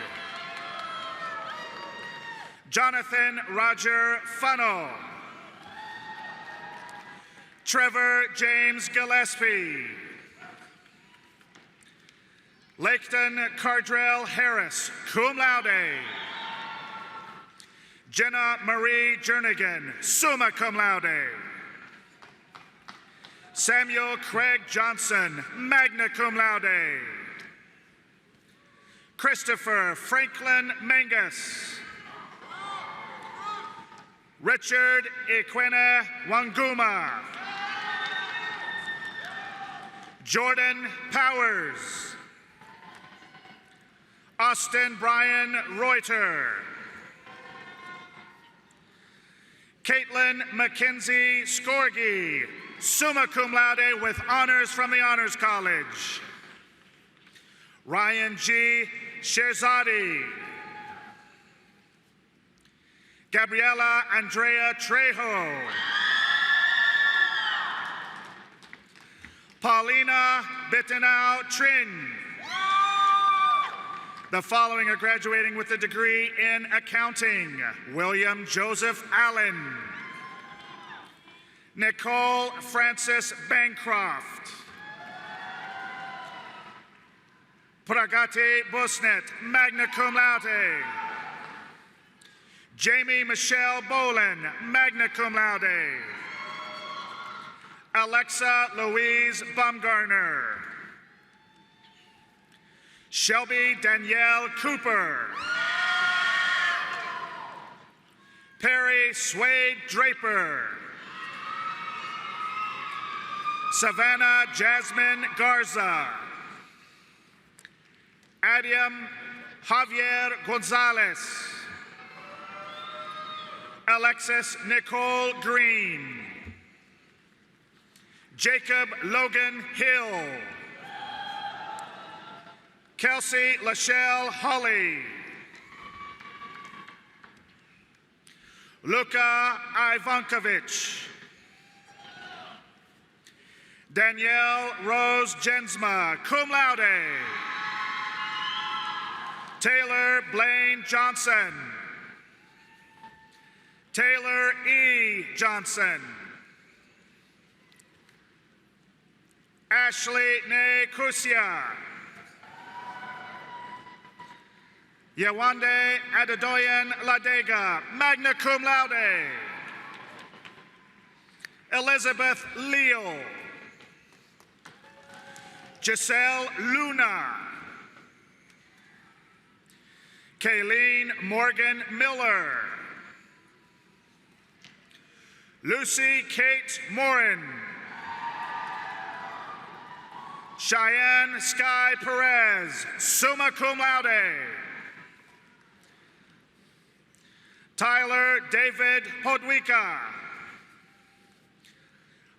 S9: Jonathan Roger Funnell. Trevor James Gillespie. Laketon Cardrell Harris, cum laude. Jenna Marie Jernigan, summa cum laude. Samuel Craig Johnson, magna cum laude. Christopher Franklin Mangus. Richard Ikwena Wanguma. Jordan Powers. Austin Brian Reuter. Caitlin Mackenzie Scorgi, summa cum laude with honors from the Honors College. Ryan G. Sherzadi. Gabriela Andrea Trejo. Paulina Bittenau Trin. The following are graduating with a degree in Accounting: William Joseph Allen. Nicole Francis Bancroft. Pragati Busnet, magna cum laude. Jamie Michelle Bolin, magna cum laude. Alexa Louise Baumgartner. Shelby Danielle Cooper. Perry Swade Draper. Savannah Jasmine Garza. Adiam Javier Gonzalez. Alexis Nicole Green. Jacob Logan Hill. Kelsey Lachelle Holly. Luka Ivankovich. Danielle Rose Jensma, cum laude. Taylor Blaine Johnson. Taylor E. Johnson. Ashley Ne Kusia. Yawande Adedoyan Ladega, magna cum laude. Elizabeth Leal. Giselle Luna. Kayleen Morgan Miller. Lucy Kate Morin. Cheyenne Sky Perez, summa cum laude. Tyler David Podwika.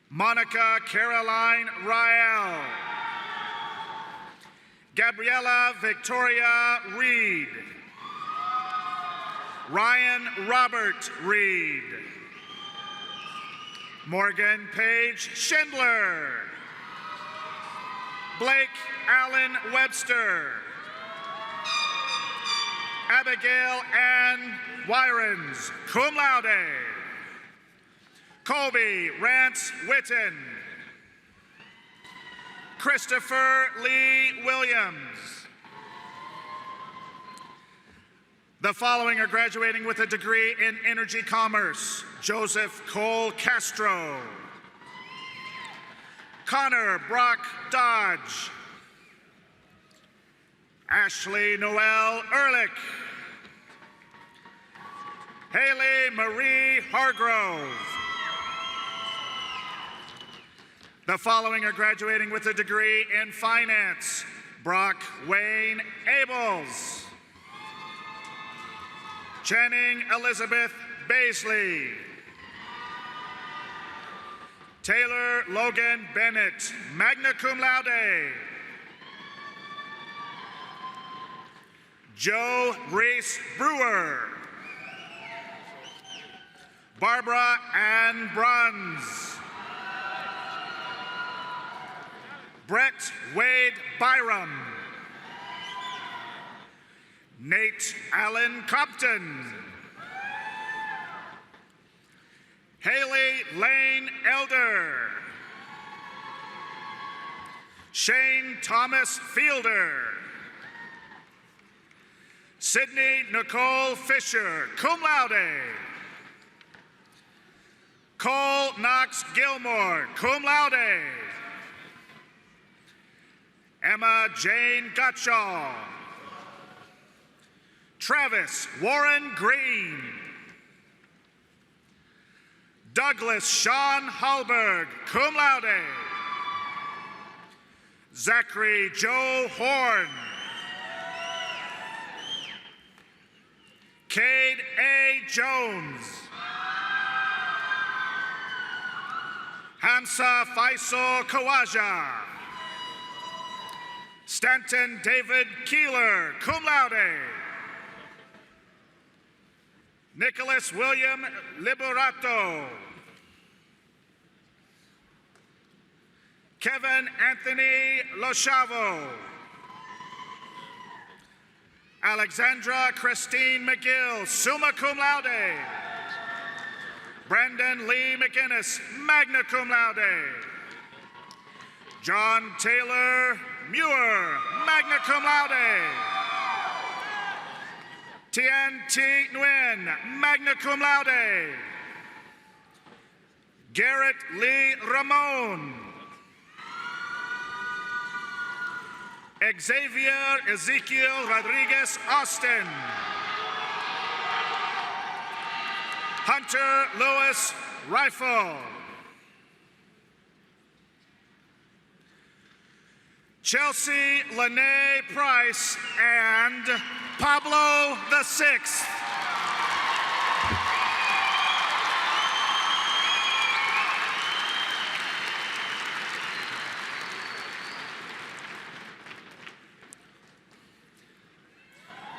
S9: Monica Caroline Rael. Gabriella Victoria Reed. Ryan Robert Reed. Morgan Page Schindler. Blake Allen Webster. Abigail Ann Wyrens, cum laude. Colby Rance Witten. Christopher Lee Williams. The following are graduating with a degree in energy commerce. Joseph Cole Castro. Connor Brock Dodge. Ashley Noel Ehrlich. Haley Marie Hargrove. The following are graduating with a degree in finance. Brock Wayne Abels. Channing Elizabeth Baisley. Taylor Logan Bennett, magna cum laude. Joe Reese Brewer. Barbara Ann Bruns. Brett Wade Byram. Nate Allen Compton. Haley Lane Elder. Shane Thomas Fielder. Sydney Nicole Fisher, cum laude. Cole Knox Gilmore, cum laude. Emma Jane Gottschall. Travis Warren Green. Douglas Sean Hallberg, cum laude. Zachary Joe Horn. Cade A. Jones. Hamza Faisal Kawaja. Stanton David Keeler, cum laude. Nicholas William Liberato. Kevin Anthony Lochavo. Alexandra Christine McGill, summa cum laude. Brandon Lee McInnes, magna cum laude. John Taylor Muir, magna cum laude. Tien T. Nguyen, magna cum laude. Garrett Lee Ramon. Xavier Ezekiel Rodriguez Austin. Hunter Lewis Rifle. Chelsea Lene Price and Pablo the Sixth.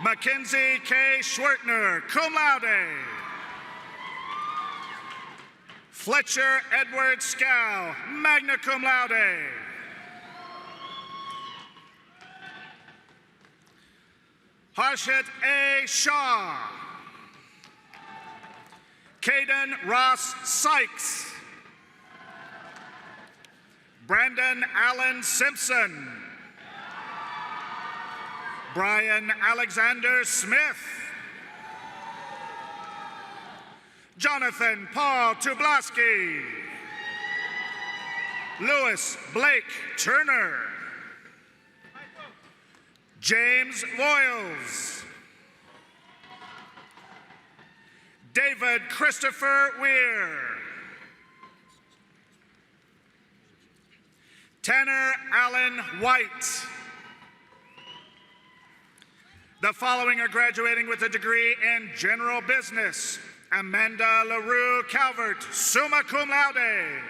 S9: Mackenzie K. Schwertner, cum laude. Fletcher Edward Scow, magna cum laude. Harshit A. Shaw. Caden Ross Sykes. Brandon Allen Simpson. Brian Alexander Smith. Jonathan Paul Tublaski. Lewis Blake Turner. James Voiles. David Christopher Weir. Tanner Allen White. The following are graduating with a degree in general business. Amanda LaRue Calvert, summa cum laude.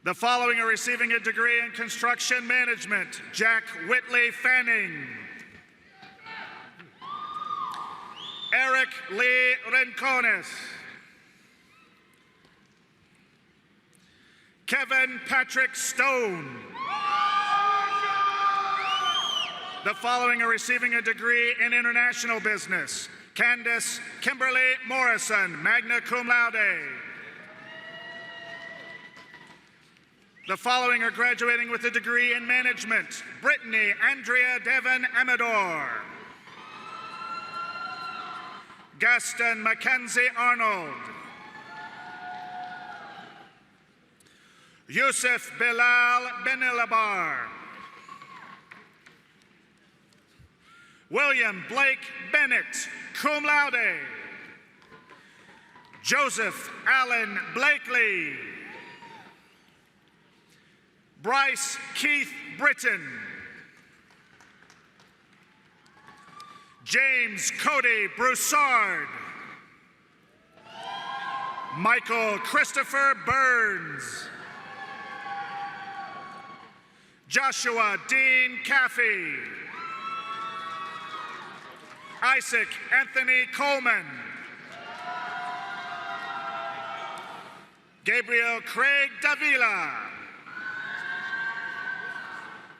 S9: The following are receiving a degree in construction management. Jack Whitley Fanning. Eric Lee Rincones. Kevin Patrick Stone. The following are receiving a degree in international business. Candace Kimberly Morrison, magna cum laude. The following are graduating with a degree in management. Brittany Andrea Devon Amador. Gaston Mackenzie Arnold. Yusuf Bilal Benilabar. William Blake Bennett, cum laude. Joseph Allen Blakely. Bryce Keith Britton. James Cody Broussard. Michael Christopher Burns. Joshua Dean Caffey. Isaac Anthony Coleman. Gabriel Craig Davila.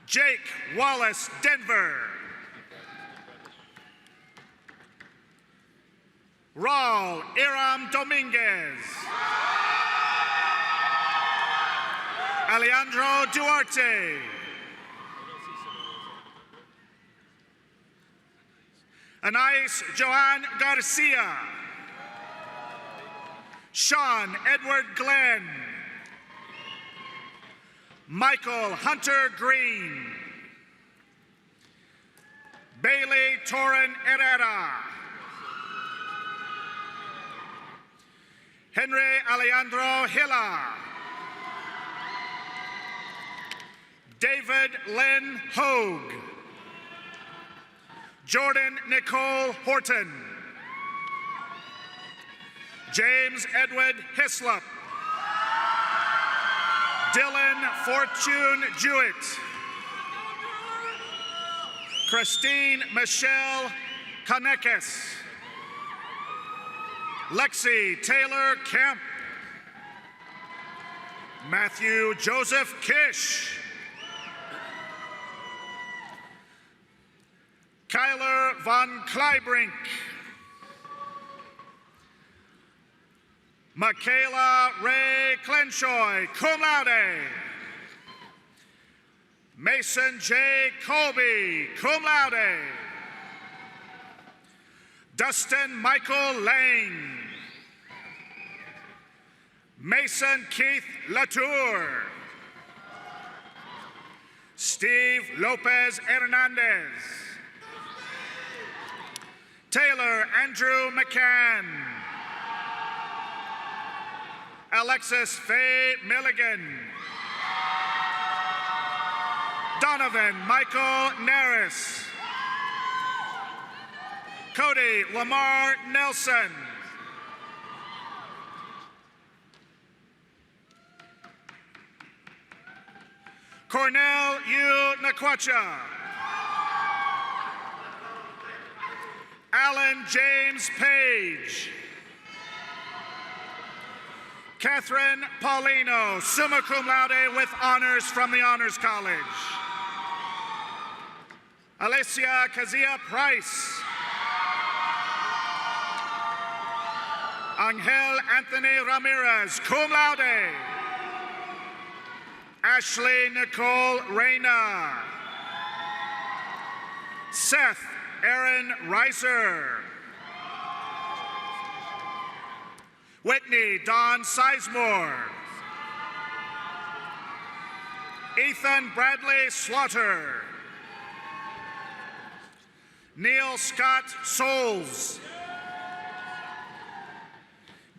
S9: Jake Wallace Denver. Raul Iram Dominguez. Alejandro Duarte. Anais Joan Garcia. Sean Edward Glenn. Michael Hunter Green. Bailey Torren Herrera. Henry Alejandro Hilla. David Lynn Hogue. Jordan Nicole Horton. James Edward Hislop. Dylan Fortune Jewett. Christine Michelle Kanekes. Lexi Taylor Kemp. Matthew Joseph Kish. Kyler Von Kleibrink. Michaela Ray Klenshoy, cum laude. Mason J. Colby, cum laude. Dustin Michael Lane. Mason Keith Latour. Steve Lopez Hernandez. Taylor Andrew McCann. Alexis Faye Milligan. Donovan Michael Naris. Cody Lamar Nelson. Cornell U. Nakwacha. Alan James Page. Catherine Paulino, summa cum laude with honors from the Honors College. Alessia Kazia Price. Angel Anthony Ramirez, cum laude. Ashley Nicole Reyna. Seth Aaron Reiser. Whitney Don Sizemore. Ethan Bradley Slaughter. Neil Scott Souls.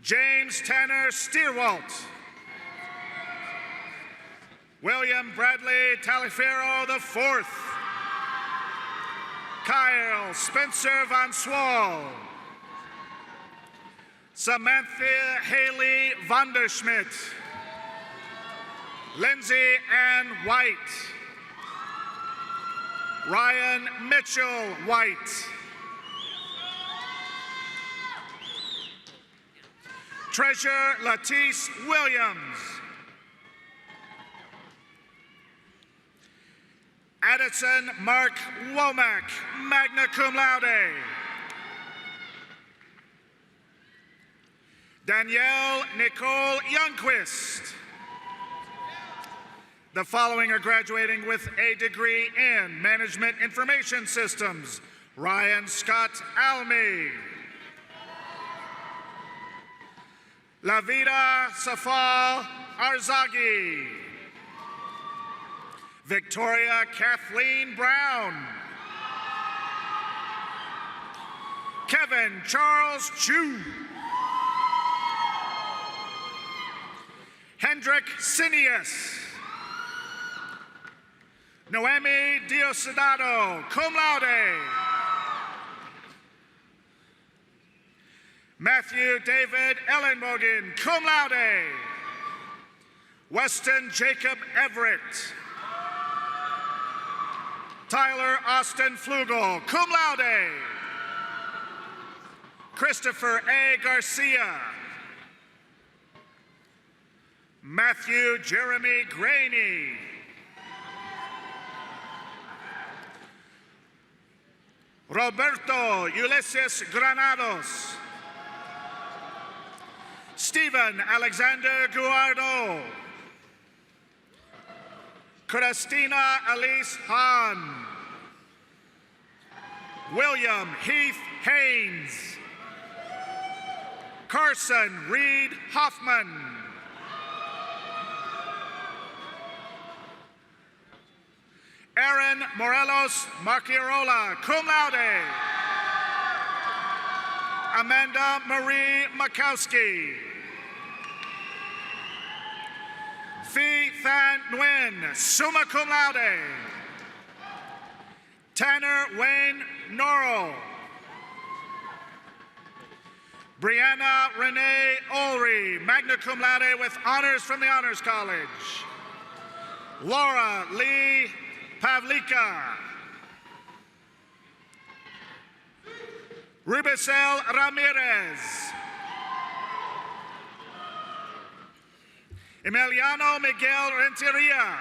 S9: James Tanner Steerwalt. William Bradley Taliaferro IV. Kyle Spencer Van Swal. Samantha Haley Vanderschmidt. Lindsay Ann White. Ryan Mitchell White. Treasure Latisse Williams. Addison Mark Womack, magna cum laude. Danielle Nicole Youngquist. The following are graduating with a degree in Management Information Systems. Ryan Scott Almy. Lavida Safal Arzagi. Victoria Kathleen Brown. Kevin Charles Chu. Hendrik Sinius. Noemi Diosdado, cum laude. Matthew David Ellenbogen, cum laude. Weston Jacob Everett. Tyler Austin Flugel, cum laude. Christopher A. Garcia. Matthew Jeremy Graney. Roberto Ulysses Granados. Stephen Alexander Guardo. Christina Elise Hahn. William Heath Haynes. Carson Reed Hoffman. Aaron Morelos Marquirola, cum laude. Amanda Marie Makowski. Phi Than Nguyen, summa cum laude. Tanner Wayne Norrell. Brianna Renee Ulrey, magna cum laude with honors from the Honors College. Laura Lee Pavlika. Rubicel Ramirez. Emiliano Miguel Renteria.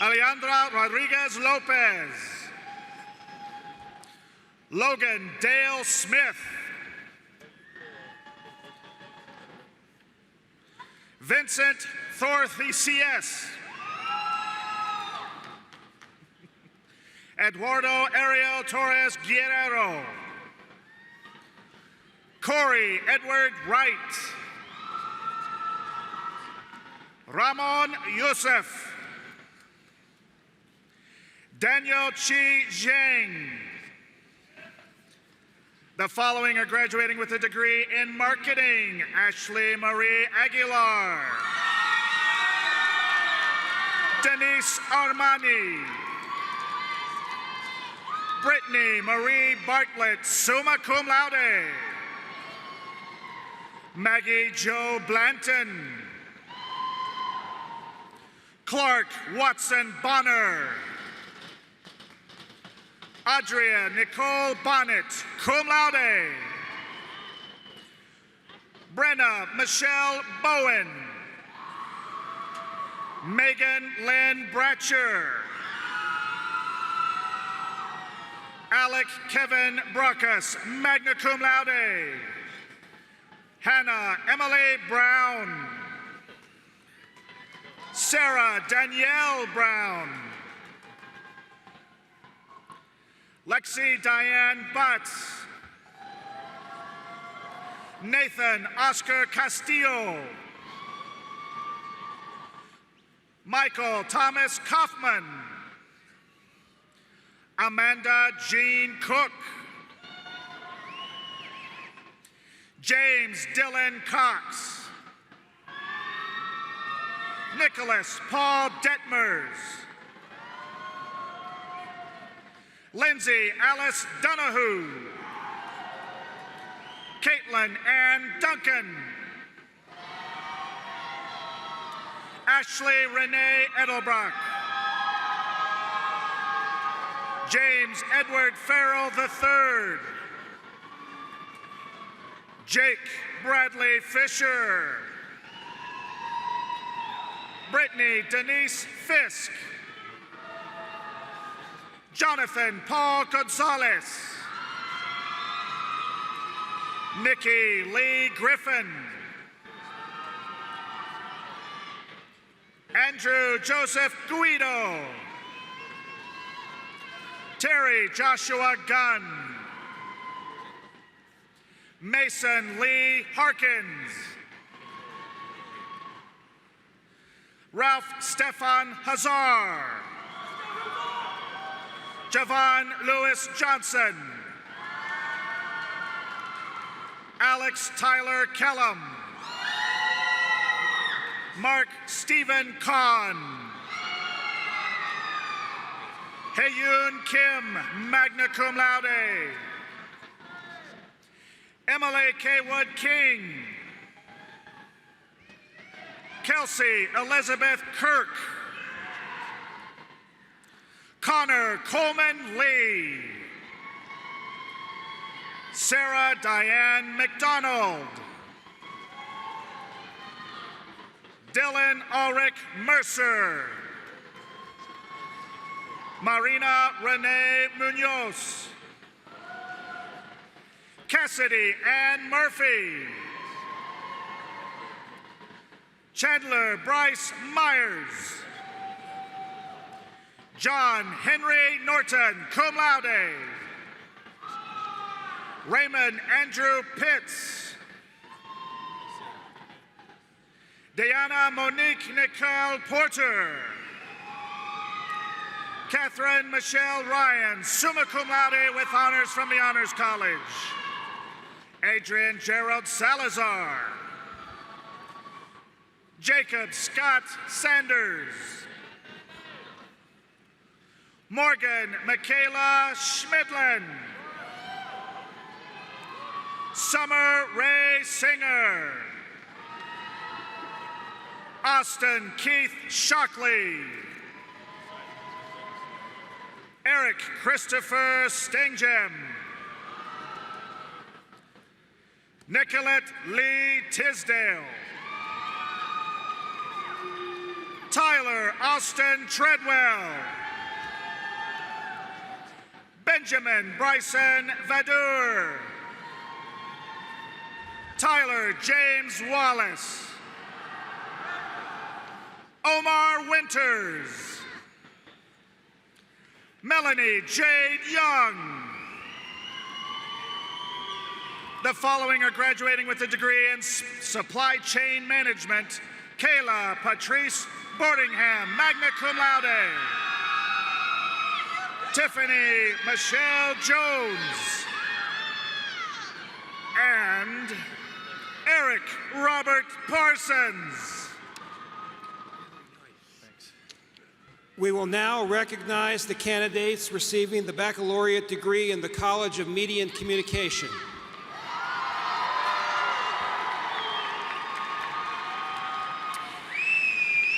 S9: Alejandra Rodriguez Lopez. Logan Dale Smith. Vincent Thorthy C.S. Eduardo Ariel Torres Guerrero. Corey Edward Wright. Ramon Yusuf. Daniel Chi Zhang. The following are graduating with a degree in marketing: Ashley Marie Aguilar, Denise Armani, Brittany Marie Bartlett, summa cum laude, Maggie Jo Blanton, Clark Watson Bonner, Adria Nicole Bonnet, cum laude. Brenna Michelle Bowen. Megan Lynn Bratcher. Alec Kevin Brockus, magna cum laude. Hannah Emily Brown. Sarah Danielle Brown. Lexi Diane Butts. Nathan Oscar Castillo. Michael Thomas Kaufman. Amanda Jean Cook. James Dylan Cox. Nicholas Paul Detmers. Lindsay Alice Donahue. Caitlin Ann Duncan. Ashley Renee Edelbrock. James Edward Farrell III. Jake Bradley Fisher. Brittany Denise Fisk. Jonathan Paul Gonzalez. Nikki Lee Griffin. Andrew Joseph Guido. Terry Joshua Gunn. Mason Lee Harkins. Ralph Stefan Hazar. Javon Lewis Johnson. Alex Tyler Kellum. Mark Stephen Kahn. Heyun Kim, magna cum laude. Emily Kaywood King. Kelsey Elizabeth Kirk. Connor Coleman Lee. Sarah Diane McDonald. Dylan Ulrich Mercer. Marina Renee Munoz. Cassidy Ann Murphy. Chandler Bryce Myers. John Henry Norton, cum laude. Raymond Andrew Pitts. Diana Monique Nicole Porter. Catherine Michelle Ryan, summa cum laude with honors from the Honors College. Adrian Gerald Salazar. Jacob Scott Sanders. Morgan Michaela Schmidlin. Summer Ray Singer. Austin Keith Shockley. Eric Christopher Stingem. Nicolette Lee Tisdale. Tyler Austin Treadwell. Benjamin Bryson Vadur. Tyler James Wallace. Omar Winters. Melanie Jade Young. The following are graduating with a degree in Supply Chain Management. Kayla Patrice Boardingham, magna cum laude. Tiffany Michelle Jones. And Eric Robert Parsons.
S10: We will now recognize the candidates receiving the baccalaureate degree in the College of Media and Communication.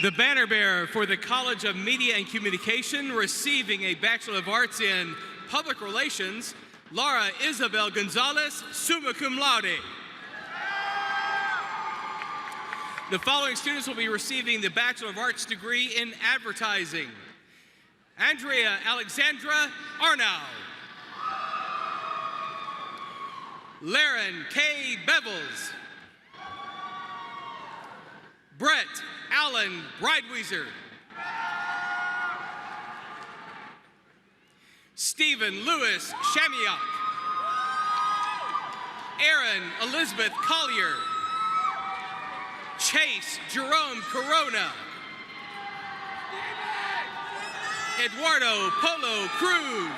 S11: The banner bearer for the College of Media and Communication receiving a Bachelor of Arts in Public Relations, Laura Isabel Gonzalez, summa cum laude. The following students will be receiving the Bachelor of Arts degree in Advertising. Andrea Alexandra Arnau. Laren K. Bevels. Brett Allen Breidwieser. Stephen Lewis Shamiak. Erin Elizabeth Collier. Chase Jerome Corona. Eduardo Polo Cruz.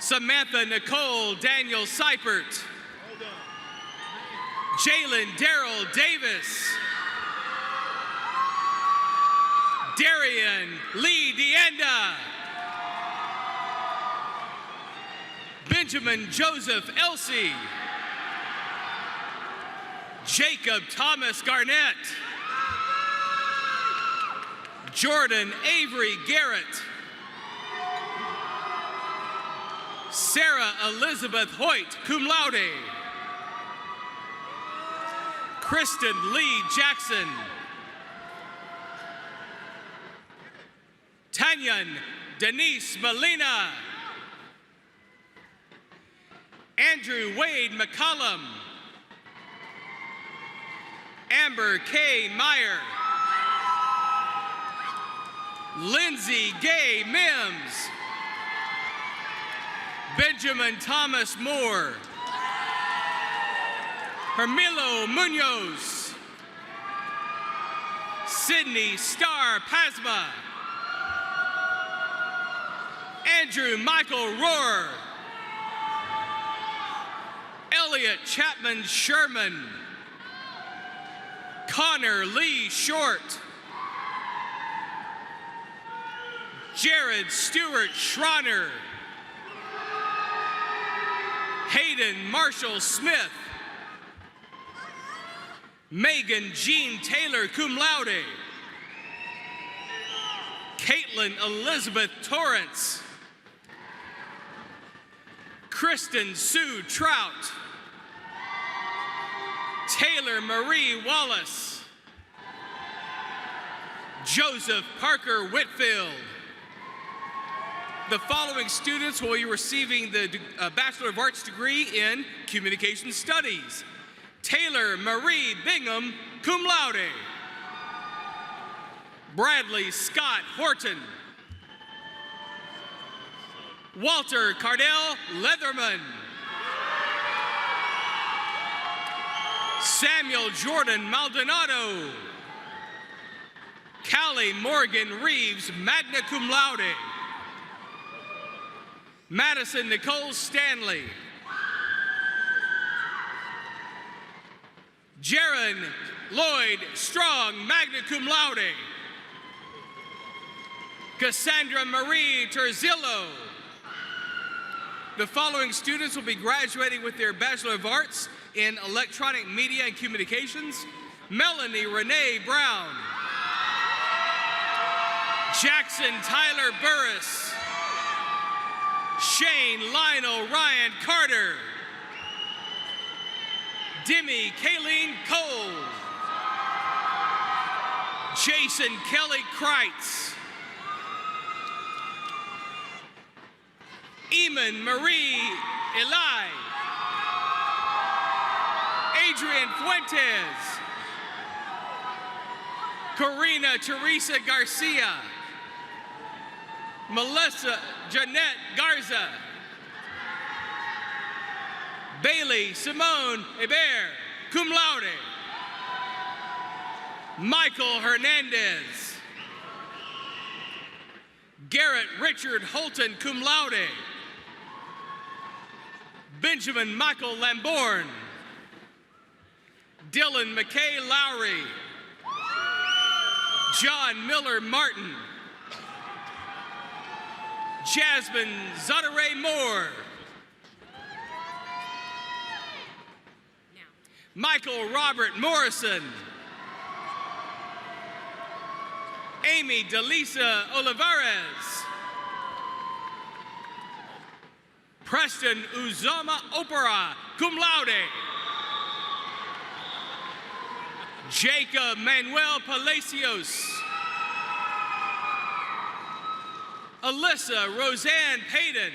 S11: Samantha Nicole Daniel Seipert. Jalen Darrell Davis. Darian Lee Dienda. Benjamin Joseph Elsey. Jacob Thomas Garnett. Jordan Avery Garrett. Sarah Elizabeth Hoyt, cum laude. Kristen Lee Jackson. Tanyan Denise Molina. Andrew Wade McCollum. Amber K. Meyer. Lindsay Gay Mims. Benjamin Thomas Moore. Hermilo Munoz. Sydney Star Pasma. Andrew Michael Rohr. Elliot Chapman Sherman. Connor Lee Short. Jared Stewart Schroner. Hayden Marshall Smith. Megan Jean Taylor, cum laude. Caitlin Elizabeth Torrance. Kristen Sue Trout. Taylor Marie Wallace. Joseph Parker Whitfield. The following students will be receiving the Bachelor of Arts degree in Communication Studies. Taylor Marie Bingham, cum laude. Bradley Scott Horton. Walter Cardell Leatherman. Samuel Jordan Maldonado. Callie Morgan Reeves, magna cum laude. Madison Nicole Stanley. Jaron Lloyd Strong, magna cum laude. Cassandra Marie Terzillo. The following students will be graduating with their Bachelor of Arts in Electronic Media and Communications. Melanie Renee Brown. Jackson Tyler Burris. Shane Lionel Ryan Carter. Demi Kayleen Cole. Jason Kelly Kreitz. Eamon Marie Eli. Adrian Fuentes. Corina Teresa Garcia. Melissa Jeanette Garza. Bailey Simone Hebert, cum laude. Michael Hernandez. Garrett Richard Holton, cum laude. Benjamin Michael Lambourne. Dylan McKay Lowry. John Miller Martin. Jasmine Zadare Moore. Michael Robert Morrison. Amy Delisa Olivares. Preston Uzoma Opera, cum laude. Jacob Manuel Palacios. Alyssa Roseanne Payton.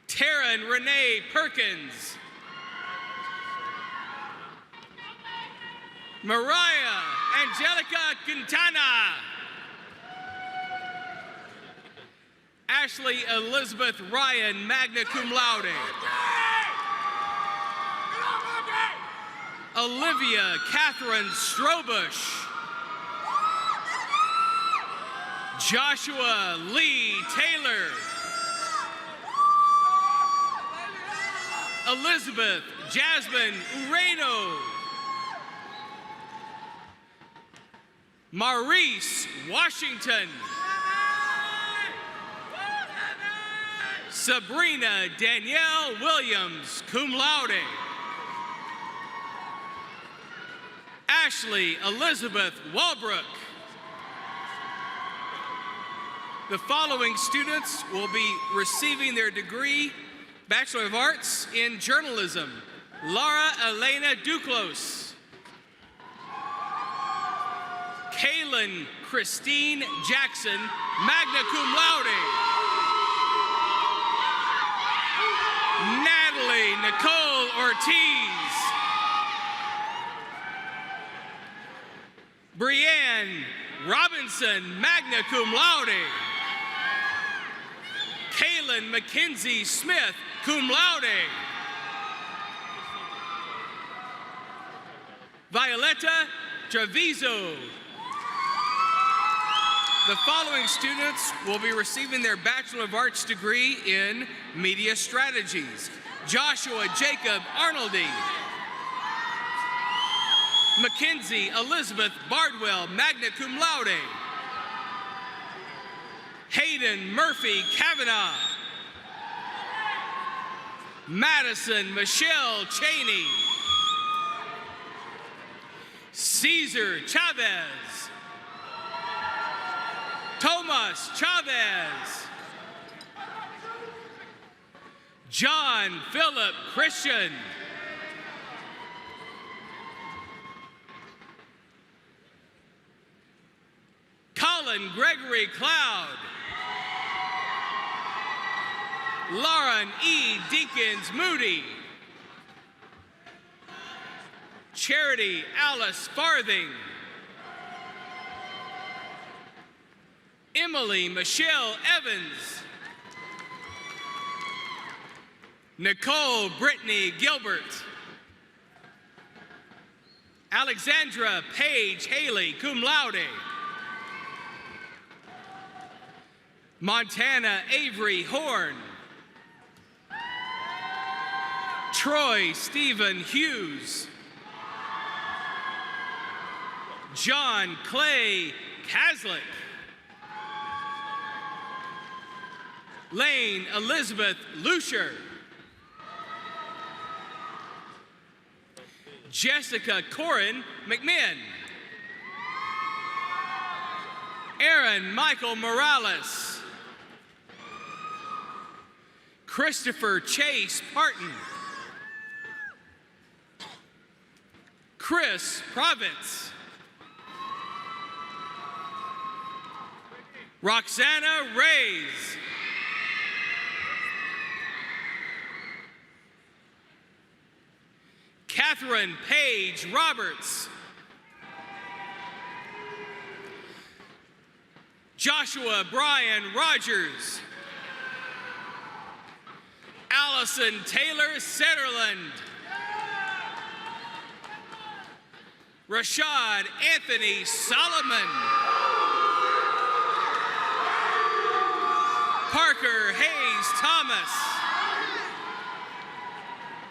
S11: Taryn Renee Perkins. Mariah Angelica Quintana. Ashley Elizabeth Ryan, magna cum laude. Olivia Catherine Strobush. Joshua Lee Taylor. Elizabeth Jasmine Ureno. Maurice Washington. Sabrina Danielle Williams, cum laude. Ashley Elizabeth Walbrook. The following students will be receiving their degree, Bachelor of Arts in Journalism. Laura Elena Duclos. Kaylin Christine Jackson, magna cum laude. Natalie Nicole Ortiz. Brianne Robinson, magna cum laude. Kaylin Mackenzie Smith, cum laude. Violetta Treviso. The following students will be receiving their Bachelor of Arts degree in Media Strategies. Joshua Jacob Arnoldy. Mackenzie Elizabeth Bardwell, magna cum laude. Hayden Murphy Kavanaugh. Madison Michelle Cheney. Caesar Chavez. Tomas Chavez. John Philip Christian. Colin Gregory Cloud. Lauren E. Deakins Moody. Charity Alice Farthing. Emily Michelle Evans. Nicole Brittany Gilbert. Alexandra Paige Haley, cum laude. Montana Avery Horn. Troy Stephen Hughes. John Clay Caslick. Lane Elizabeth Lucier. Jessica Corin McMinn. Aaron Michael Morales. Christopher Chase Parton. Chris Province. Roxana Reyes. Catherine Page Roberts. Joshua Brian Rogers, Allison Taylor Setterland, Rashad Anthony Solomon, Parker Hayes Thomas,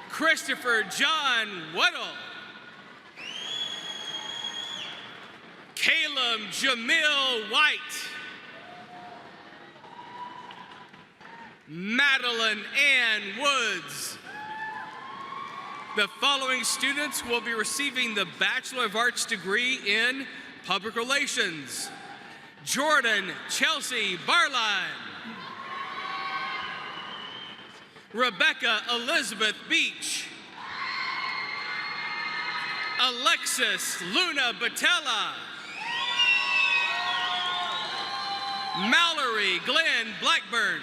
S11: Christopher John Weddle, Caleb Jamil White, Madeline Ann Woods. The following students will be receiving the Bachelor of Arts degree in Public Relations. Jordan Chelsea Barline, Rebecca Elizabeth Beach, Alexis Luna Batella, Mallory Glenn Blackburn,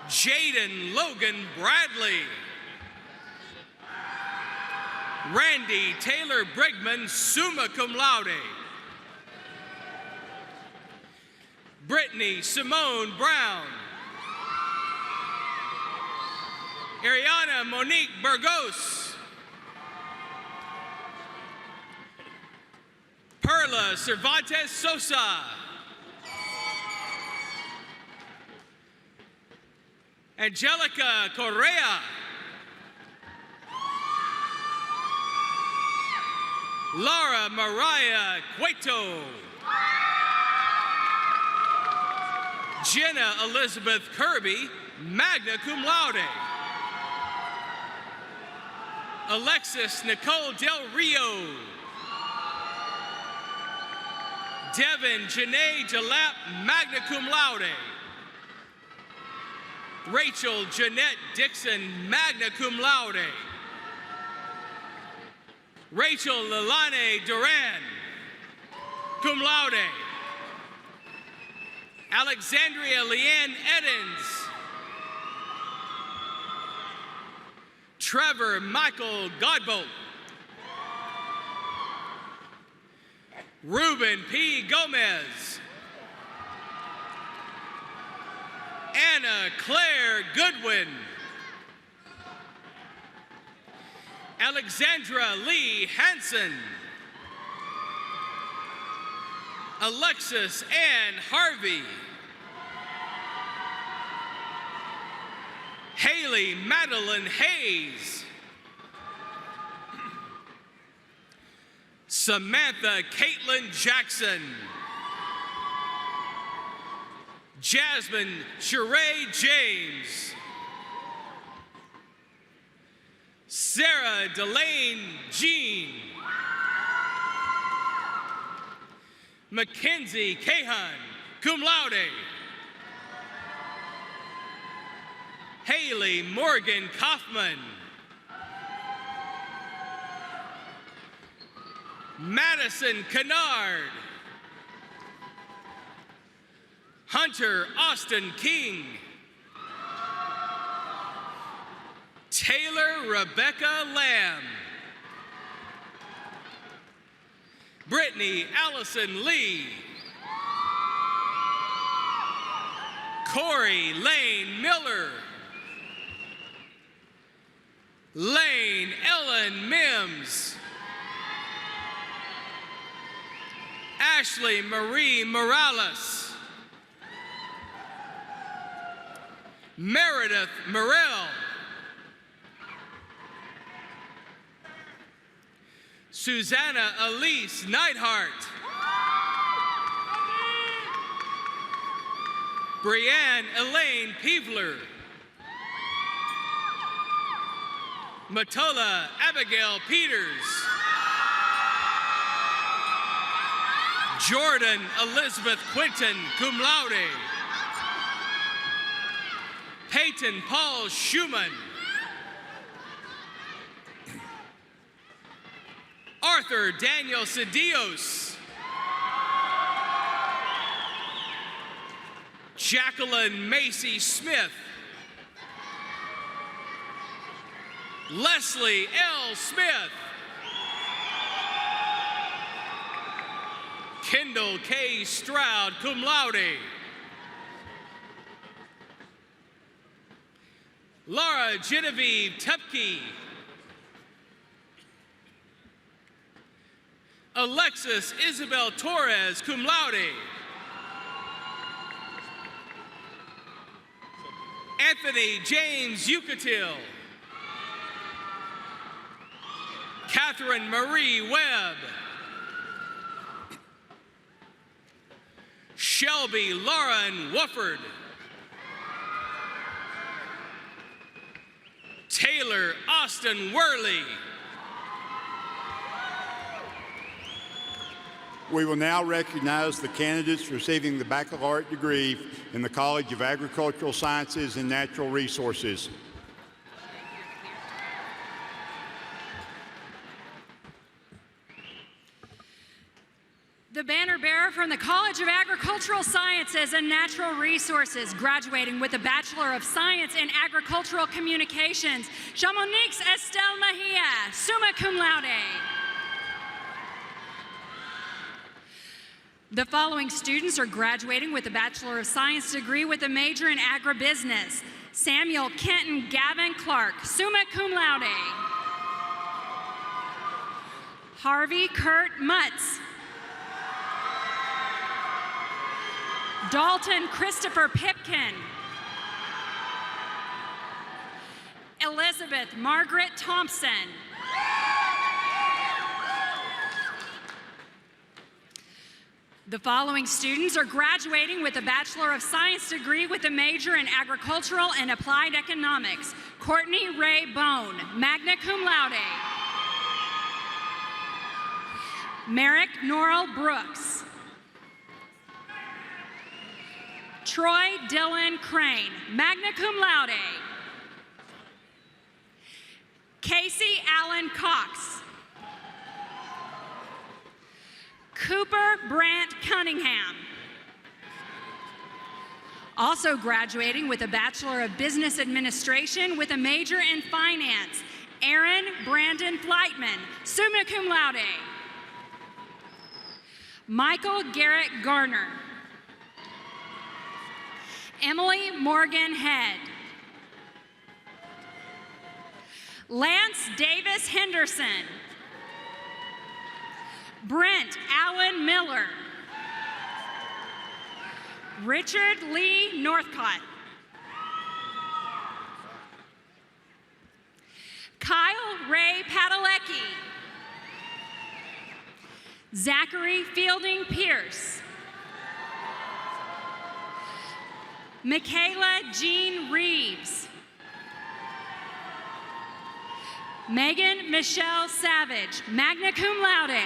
S11: Jaden Logan Bradley, Randy Taylor Brigman, summa cum laude, Brittany Simone Brown, Ariana Monique Burgos, Perla Cervantes Sosa, Angelica Correa, Laura Mariah Cueto, Jenna Elizabeth Kirby, magna cum laude, Alexis Nicole Del Rio, Devin Janae Jalap, magna cum laude, Rachel Jeanette Dixon, magna cum laude, Rachel Lilane Duran, cum laude, Alexandria Leanne Eddins, Trevor Michael Godbolt, Ruben P. Gomez, Anna Claire Goodwin, Alexandra Lee Hansen, Alexis Ann Harvey, Haley Madeline Hayes, Samantha Caitlin Jackson, Jasmine Sheree James, Sarah Delane Jean, Mackenzie Cahan, cum laude, Haley Morgan Kaufman, Madison Kennard, Hunter Austin King, Taylor Rebecca Lamb, Brittany Allison Lee, Corey Lane Miller, Lane Ellen Mims, Ashley Marie Morales, Meredith Morell, Susanna Elise Neidhart, Brianne Elaine Peevler, Matola Abigail Peters, Jordan Elizabeth Quinton, cum laude, Peyton Paul Schumann, Arthur Daniel Cedillos, Jacqueline Macy Smith, Leslie L. Smith, Kendall K. Stroud, cum laude. Laura Genevieve Tepke. Alexis Isabel Torres, cum laude. Anthony James Yucatil. Catherine Marie Webb. Shelby Lauren Wofford. Taylor Austin Worley.
S12: We will now recognize the candidates receiving the baccalaureate degree in the College of Agricultural Sciences and Natural Resources.
S3: The banner bearer from the College of Agricultural Sciences and Natural Resources, graduating with a Bachelor of Science in Agricultural Communications, Chamonix Estelle Mejia, summa cum laude. The following students are graduating with a Bachelor of Science degree with a major in agribusiness. Samuel Kenton Gavin Clark, summa cum laude. Harvey Kurt Mutz. Dalton Christopher Pipkin. Elizabeth Margaret Thompson. The following students are graduating with a Bachelor of Science degree with a major in Agricultural and Applied Economics. Courtney Ray Bone, magna cum laude. Merrick Norrell Brooks. Troy Dylan Crane, magna cum laude. Casey Allen Cox. Cooper Brant Cunningham. Also graduating with a Bachelor of Business Administration with a major in Finance, Aaron Brandon Flightman, summa cum laude. Michael Garrett Garner. Emily Morgan Head. Lance Davis Henderson. Brent Allen Miller. Richard Lee Northcott. Kyle Ray Padalecki. Zachary Fielding Pierce. Michaela Jean Reeves. Megan Michelle Savage, magna cum laude.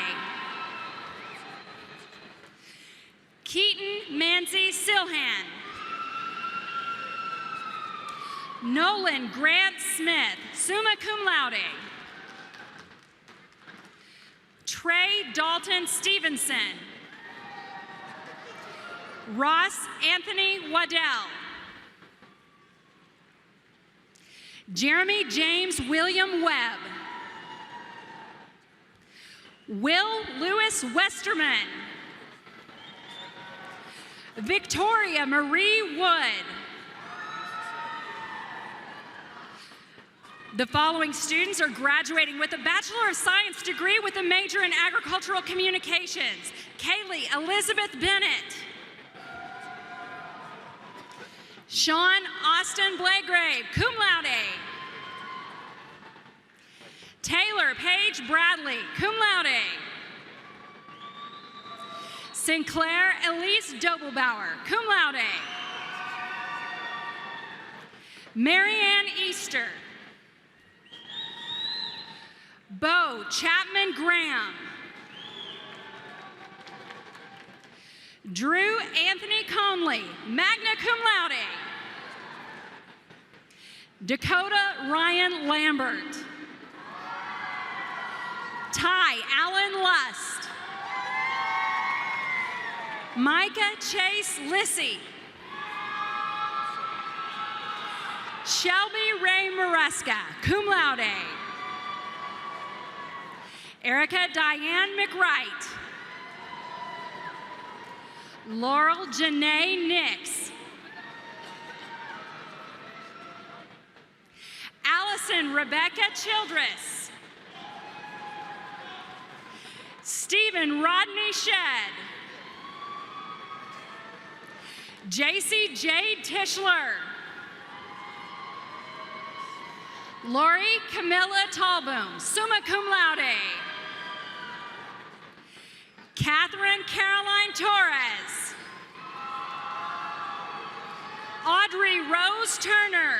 S3: Keaton Manzi Silhan. Nolan Grant Smith, summa cum laude. Trey Dalton Stevenson. Ross Anthony Waddell. Jeremy James William Webb. Will Lewis Westerman. Victoria Marie Wood. The following students are graduating with a Bachelor of Science degree with a major in Agricultural Communications. Kaylee Elizabeth Bennett. Sean Austin Blagrave, cum laude. Taylor Paige Bradley, cum laude. Sinclair Elise Dobelbauer, cum laude. Marianne Easter. Bo Chapman Graham. Drew Anthony Conley, magna cum laude. Dakota Ryan Lambert. Ty Allen Lust. Micah Chase Lissy. Shelby Ray Maresca, cum laude. Erica Diane McWright. Laurel Janae Nix. Allison Rebecca Childress. Stephen Rodney Shedd. JC Jade Tischler. Lori Camilla Talboom, summa cum laude. Catherine Caroline Torres. Audrey Rose Turner.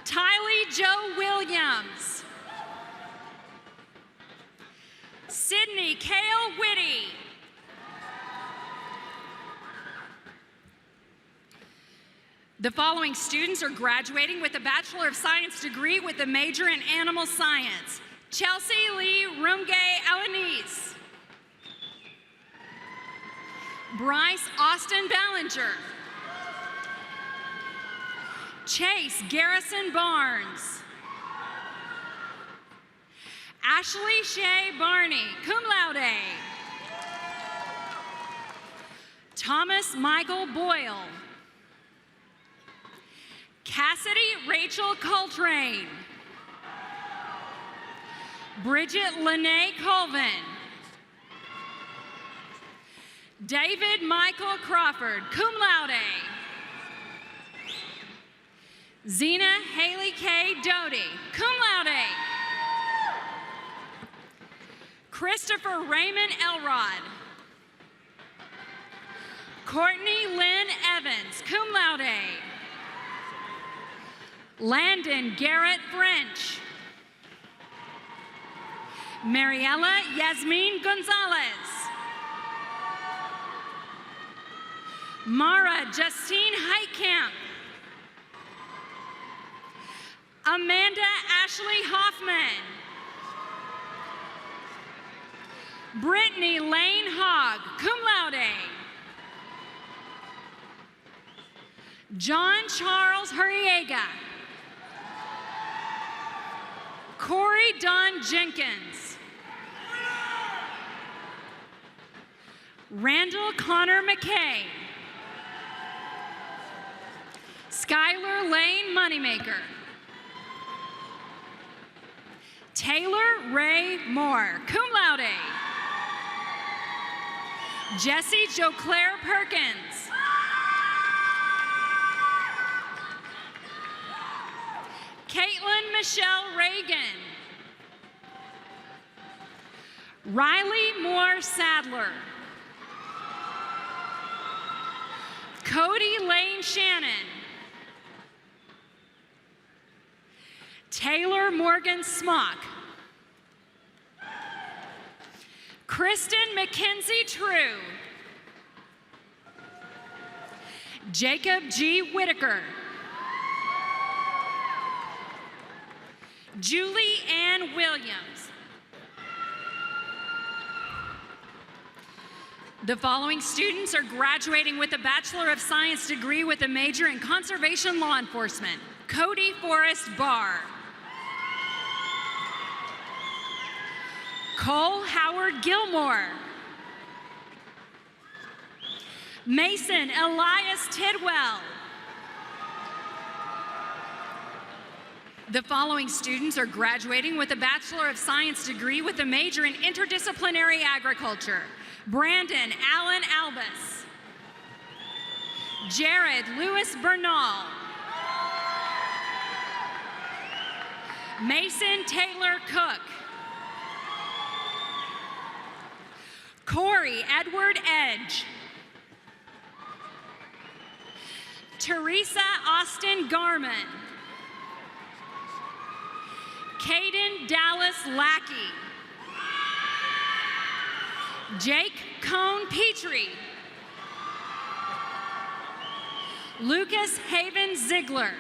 S3: Tylee Joe Williams. Sydney Kale Whitty. The following students are graduating with a Bachelor of Science degree with a major in Animal Science. Chelsea Lee Rumgay Alanis. Bryce Austin Ballinger. Chase Garrison Barnes. Ashley Shea Barney, cum laude. Thomas Michael Boyle. Cassidy Rachel Coltrane. Bridget Lene Colvin. David Michael Crawford, cum laude. Zena Haley K. Doty, cum laude. Christopher Raymond Elrod. Courtney Lynn Evans, cum laude. Landon Garrett French. Mariella Yasmin Gonzalez. Mara Justine Heitkamp. Amanda Ashley Hoffman. Brittany Lane Hogg, cum laude. John Charles Hurriega. Corey Don Jenkins. Randall Connor McKay. Skylar Lane Moneymaker. Taylor Ray Moore, cum laude. Jessie Jo Claire Perkins. Caitlin Michelle Reagan. Riley Moore Sadler. Cody Lane Shannon. Taylor Morgan Smock. Kristen McKenzie True. Jacob G. Whitaker. Julie Ann Williams. The following students are graduating with a Bachelor of Science degree with a major in Conservation Law Enforcement. Cody Forrest Barr. Cole Howard Gilmore. Mason Elias Tidwell. The following students are graduating with a Bachelor of Science degree with a major in Interdisciplinary Agriculture. Brandon Allen Albus. Jared Lewis Bernal. Mason Taylor Cook. Corey Edward Edge. Teresa Austin Garman. Caden Dallas Lackey. Jake Cone Petrie. Lucas Haven Ziegler.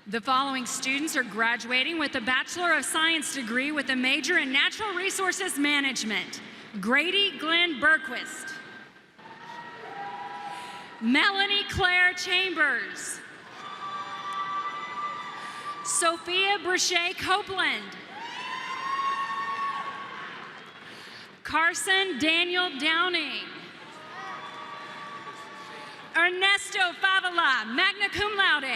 S3: The following students are graduating with a Bachelor of Science degree with a major in Natural Resources Management. Grady Glenn Berquist. Melanie Claire Chambers. Sophia Brachet Copeland. Carson Daniel Downing. Ernesto Favela, magna cum laude.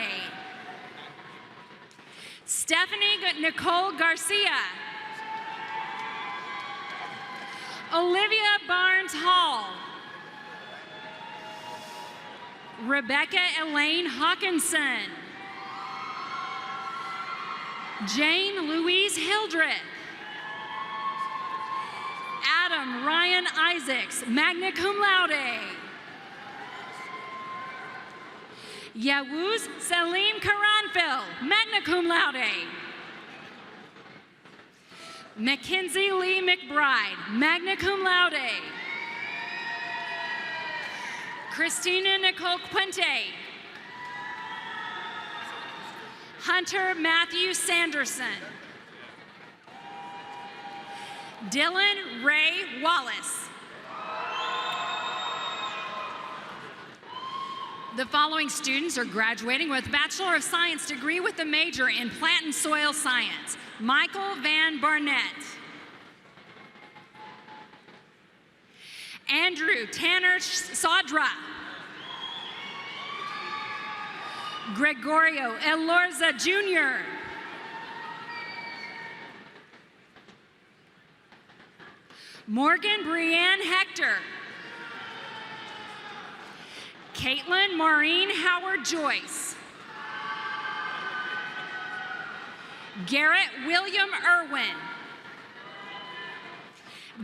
S3: Stephanie Nicole Garcia. Olivia Barnes Hall. Rebecca Elaine Hawkinson. Jane Louise Hildreth. Adam Ryan Isaacs, magna cum laude. Yawuz Salim Karanfil, magna cum laude. Mackenzie Lee McBride, magna cum laude. Christina Nicole Puente. Hunter Matthew Sanderson. Dylan Ray Wallace. The following students are graduating with Bachelor of Science degree with a major in Plant and Soil Science. Michael Van Barnett. Andrew Tanner Sadra. Gregorio Elorza Jr. Morgan Brianne Hector. Caitlin Maureen Howard Joyce. Garrett William Irwin.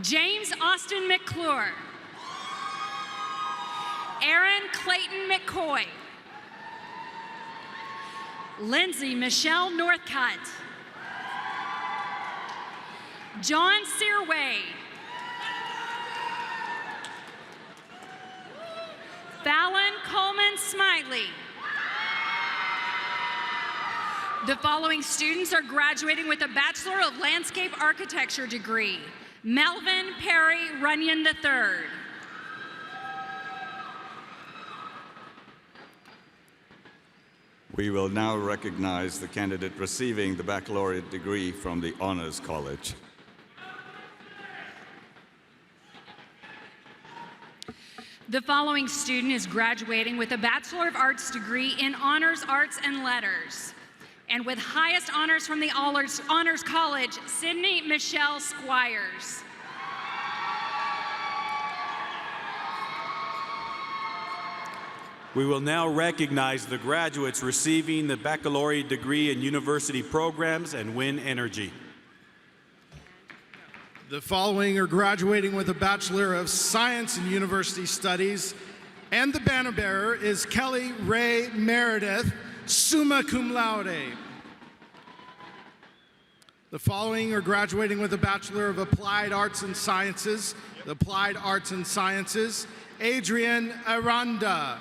S3: James Austin McClure. Aaron Clayton McCoy. Lindsay Michelle Northcutt. John Searway. Fallon Coleman Smiley. The following students are graduating with a Bachelor of Landscape Architecture degree. Melvin Perry Runyon III.
S13: We will now recognize the candidate receiving the baccalaureate degree from the Honors College.
S3: The following student is graduating with a Bachelor of Arts degree in Honors Arts and Letters. And with highest honors from the Honors College, Sydney Michelle Squires.
S14: We will now recognize the graduates receiving the baccalaureate degree in university programs and Win Energy.
S15: The following are graduating with a Bachelor of Science in University Studies, and the banner bearer is Kelly Ray Meredith, summa cum laude. The following are graduating with a Bachelor of Applied Arts and Sciences, the Applied Arts and Sciences, Adrian Aranda.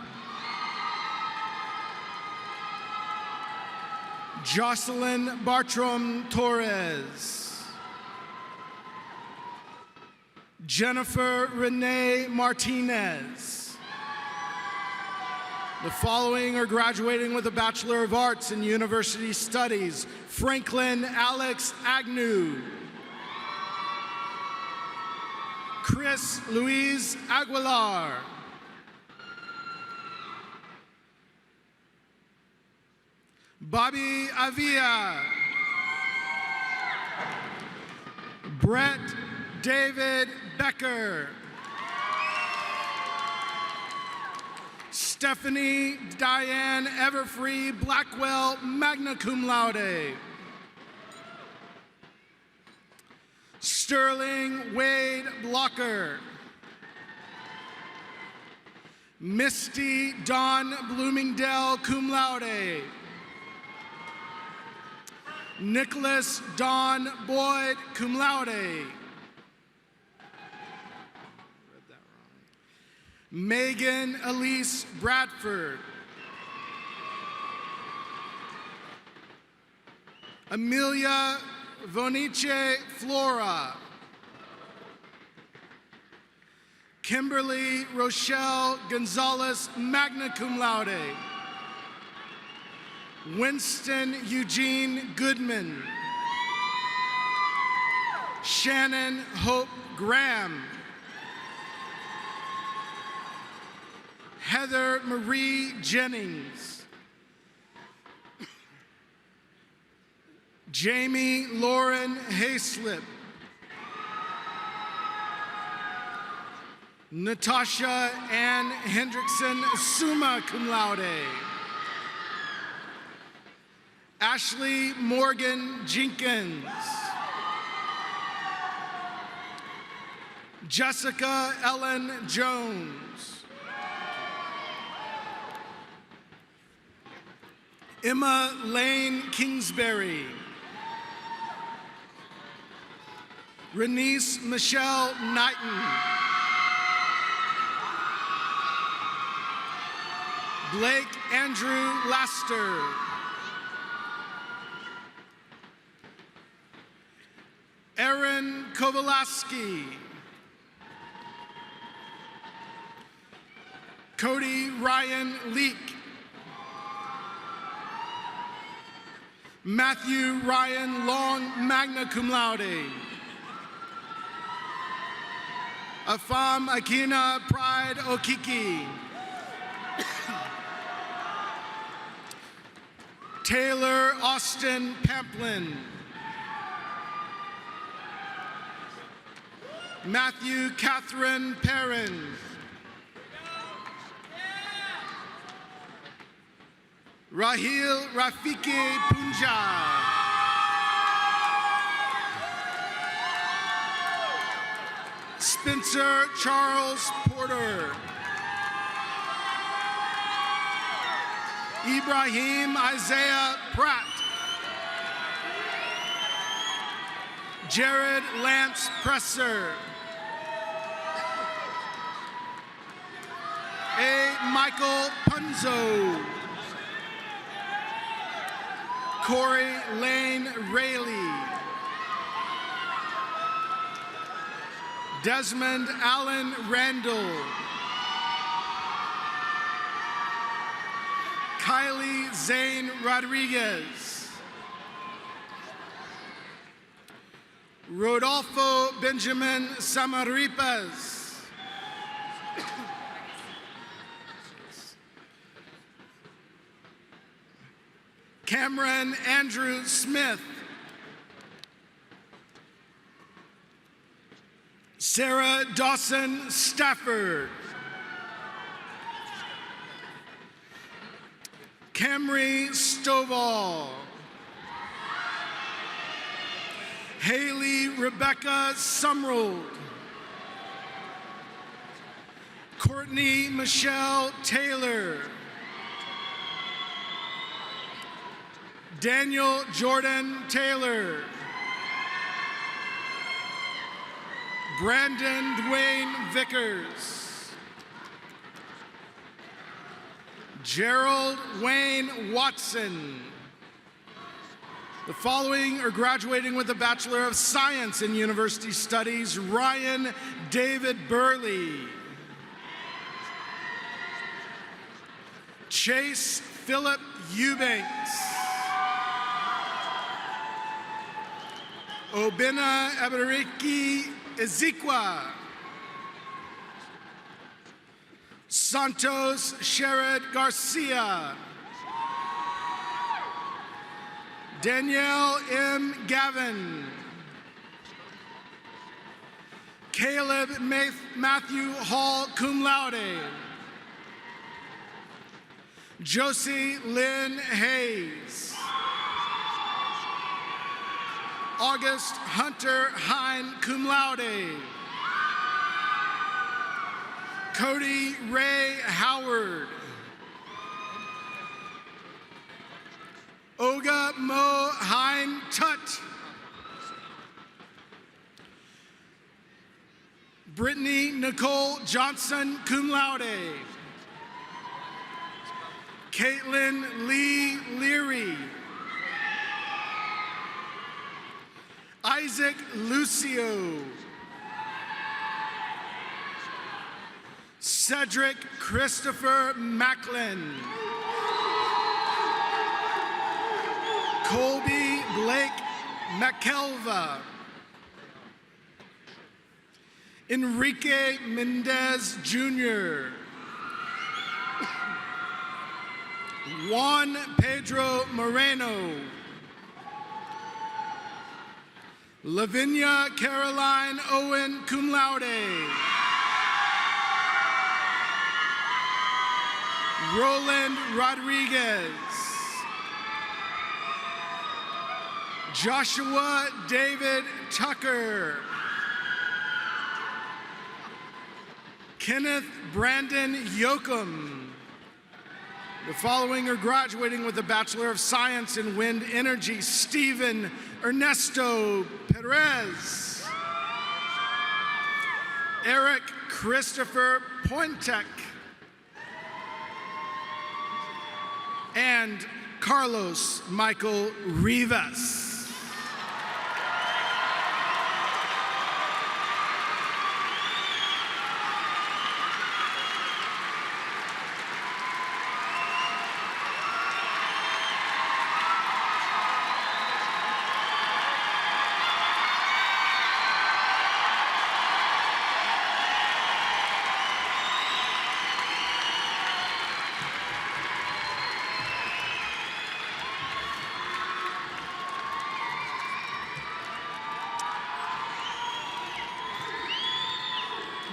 S15: Jocelyn Bartram Torres. Jennifer Renee Martinez. The following are graduating with a Bachelor of Arts in University Studies, Franklin Alex Agnew. Chris Louise Aguilar. Bobby Avia. Brett David Becker. Stephanie Diane Everfree Blackwell, magna cum laude. Sterling Wade Blocker. Misty Dawn Bloomingdale, cum laude. Nicholas Don Boyd, cum laude. Megan Elise Bradford. Amelia Vonice Flora. Kimberly Rochelle Gonzalez, magna cum laude. Winston Eugene Goodman. Shannon Hope Graham. Heather Marie Jennings. Jamie Lauren Hayslip. Natasha Ann Hendrickson, summa cum laude. Ashley Morgan Jenkins. Jessica Ellen Jones. Emma Lane Kingsbury. Renice Michelle Knighton. Blake Andrew Laster. Aaron Kowalski. Cody Ryan Leak. Matthew Ryan Long, magna cum laude. Afam Akina Pride Okiki. Taylor Austin Pamplin. Matthew Catherine Perrin. Rahil Rafiki Punjab. Spencer Charles Porter. Ibrahim Isaiah Pratt. Jared Lance Presser. A. Michael Punzo. Corey Lane Rayleigh. Desmond Allen Randall. Kylie Zane Rodriguez. Rodolfo Benjamin Samaripas. Cameron Andrew Smith. Sarah Dawson Stafford. Camry Stovall. Haley Rebecca Sumrald. Courtney Michelle Taylor. Daniel Jordan Taylor. Brandon Dwayne Vickers. Gerald Wayne Watson. The following are graduating with a Bachelor of Science in University Studies: Ryan David Burley. Chase Philip Eubanks. Obina Eberiki Ezekwa. Santos Sherrod Garcia. Danielle M. Gavin. Caleb Matthew Hall, cum laude. Josie Lynn Hayes. August Hunter Hine, cum laude. Cody Ray Howard. Olga Mo Hine Tutt. Brittany Nicole Johnson, cum laude. Caitlin Lee Leary. Isaac Lucio. Cedric Christopher Macklin. Colby Blake McKelva. Enrique Mendez Jr., Juan Pedro Moreno, Lavinia Caroline Owen, cum laude. Roland Rodriguez, Joshua David Tucker, Kenneth Brandon Yoakum. The following are graduating with a Bachelor of Science in Wind Energy: Stephen Ernesto Perez, Eric Christopher Pointek, and Carlos Michael Rivas.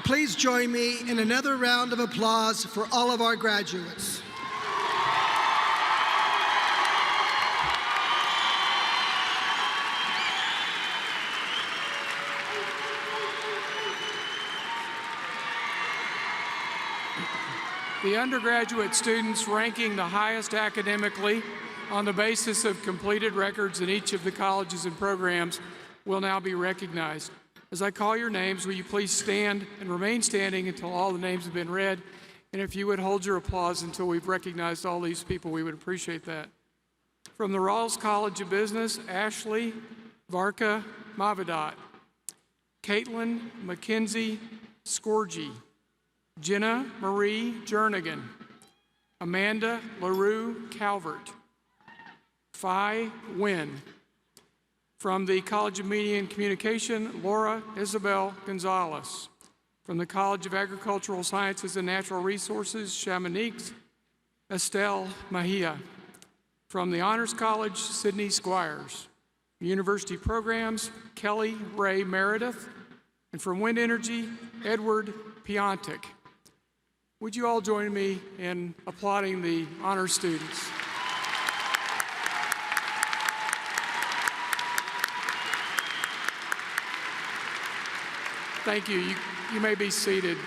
S2: Please join me in another round of applause for all of our graduates.
S7: The undergraduate students ranking the highest academically on the basis of completed records in each of the colleges and programs will now be recognized. As I call your names, will you please stand and remain standing until all the names have been read? And if you would hold your applause until we've recognized all these people, we would appreciate that. From the Rawls College of Business, Ashley Varka Mavidat, Caitlin Mackenzie Scorgi, Jenna Marie Jernigan, Amanda LaRue Calvert, Phi Nguyen. From the College of Media and Communication, Laura Isabel Gonzalez. From the College of Agricultural Sciences and Natural Resources, Chamonix, Estelle Mahia. From the Honors College, Sydney Squires. University Programs, Kelly Ray Meredith. And from Wind Energy, Edward Piontek. Would you all join me in applauding the honor students? Thank you. You may be seated.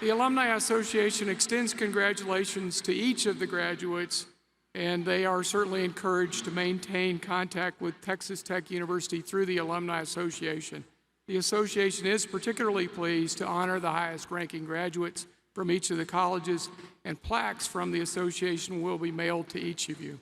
S7: The Alumni Association extends congratulations to each of the graduates, and they are certainly encouraged to maintain contact with Texas Tech University through the Alumni Association. The association is particularly pleased to honor the highest ranking graduates from each of the colleges, and plaques from the association will be mailed to each of you.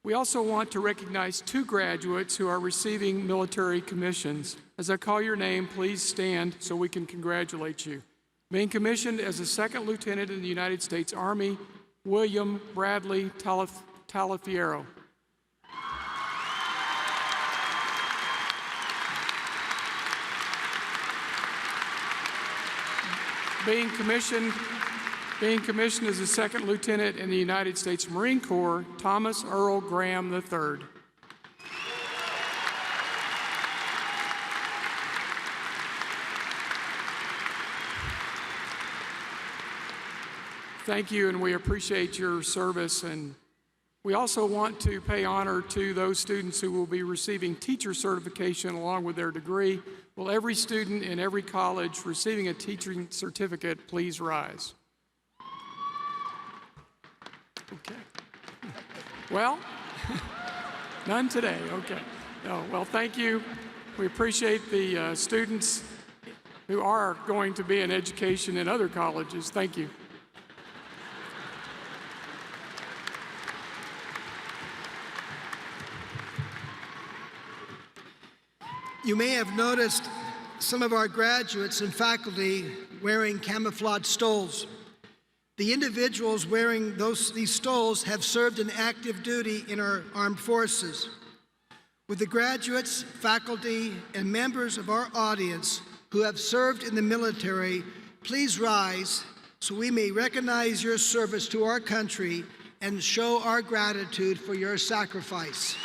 S7: We also want to recognize 2 graduates who are receiving military commissions. As I call your name, please stand so we can congratulate you. Being commissioned as a second lieutenant in the United States Army, William Bradley Talafiero. Being commissioned as a second lieutenant in the United States Marine Corps, Thomas Earl Graham III. Thank you, and we appreciate your service. And we also want to pay honor to those students who will be receiving teacher certification along with their degree. Will every student in every college receiving a teaching certificate please rise? Okay. Well, none today. Okay. No, well, thank you. We appreciate the students who are going to be in education in other colleges. Thank you.
S2: You may have noticed some of our graduates and faculty wearing camouflage stoles. The individuals wearing these stoles have served in active duty in our armed forces. Would the graduates, faculty, and members of our audience who have served in the military please rise so we may recognize your service to our country and show our gratitude for your sacrifice.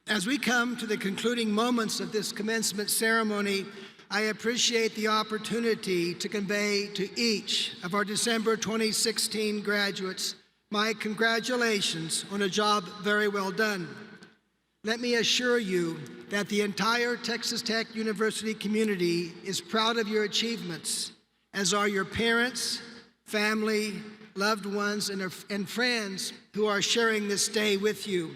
S2: As we come to the concluding moments of this commencement ceremony, I appreciate the opportunity to convey to each of our December 2016 graduates my congratulations on a job very well done. Let me assure you that the entire Texas Tech University community is proud of your achievements, as are your parents, family, loved ones, and friends who are sharing this day with you.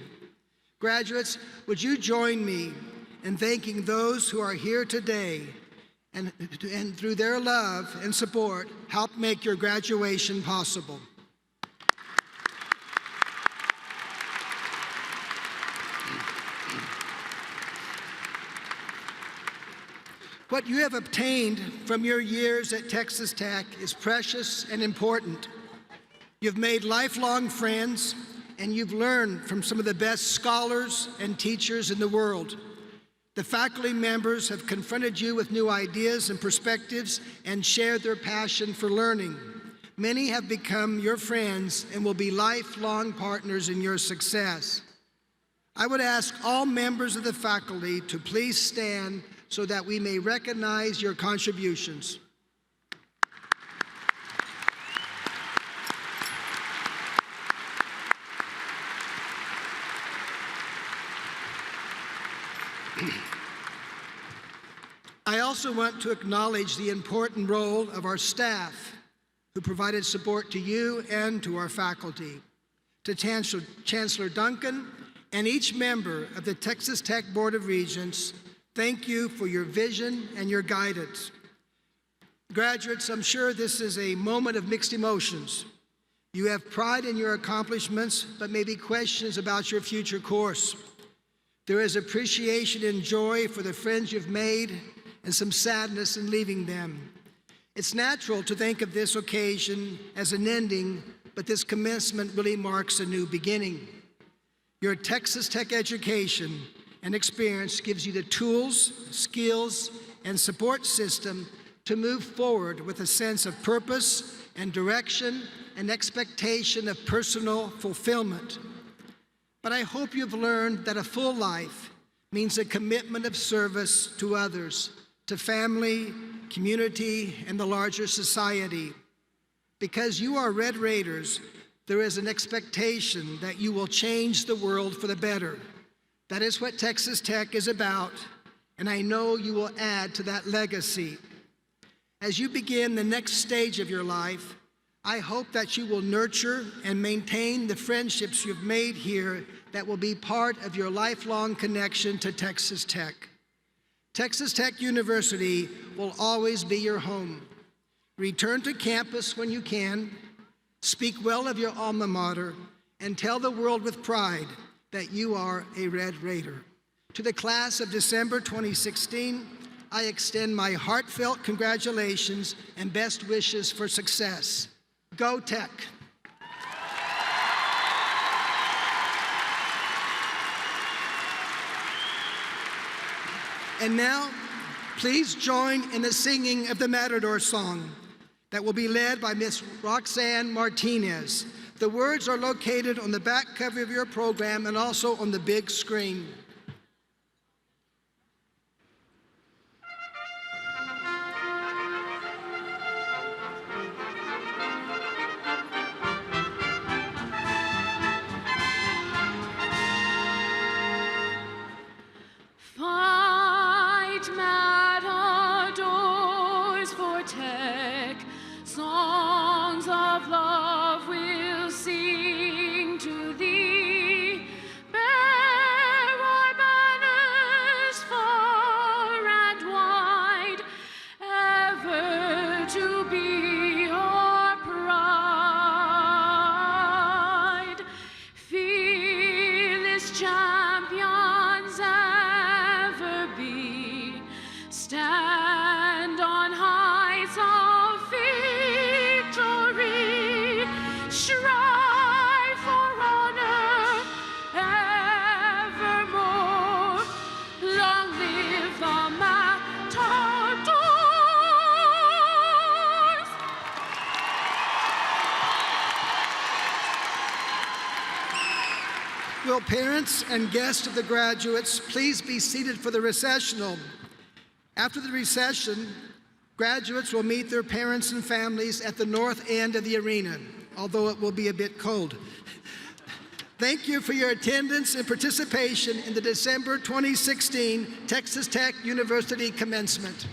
S2: Graduates, would you join me in thanking those who are here today and through their love and support, help make your graduation possible. What you have obtained from your years at Texas Tech is precious and important. You've made lifelong friends, and you've learned from some of the best scholars and teachers in the world. The faculty members have confronted you with new ideas and perspectives and shared their passion for learning. Many have become your friends and will be lifelong partners in your success. I would ask all members of the faculty to please stand so that we may recognize your contributions. I also want to acknowledge the important role of our staff who provided support to you and to our faculty. To Chancellor Duncan and each member of the Texas Tech Board of Regents, thank you for your vision and your guidance. Graduates, I'm sure this is a moment of mixed emotions. You have pride in your accomplishments, but maybe questions about your future course. There is appreciation and joy for the friends you've made and some sadness in leaving them. It's natural to think of this occasion as an ending, but this commencement really marks a new beginning. Your Texas Tech education and experience gives you the tools, skills, and support system to move forward with a sense of purpose and direction and expectation of personal fulfillment. But I hope you've learned that a full life means a commitment of service to others, to family, community, and the larger society. Because you are Red Raiders, there is an expectation that you will change the world for the better. That is what Texas Tech is about, and I know you will add to that legacy. As you begin the next stage of your life, I hope that you will nurture and maintain the friendships you've made here that will be part of your lifelong connection to Texas Tech. Texas Tech University will always be your home. Return to campus when you can, speak well of your alma mater, and tell the world with pride that you are a Red Raider. To the class of December 2016, I extend my heartfelt congratulations and best wishes for success. Go Tech! And now, please join in the singing of the Matador song that will be led by Miss Roxanne Martinez. The words are located on the back cover of your program and also on the big screen.
S16: Songs of love we'll sing to thee.
S2: Will parents and guests of the graduates please be seated for the recessional? After the recession, graduates will meet their parents and families at the north end of the arena, although it will be a bit cold. Thank you for your attendance and participation in the December 2016 Texas Tech University Commencement.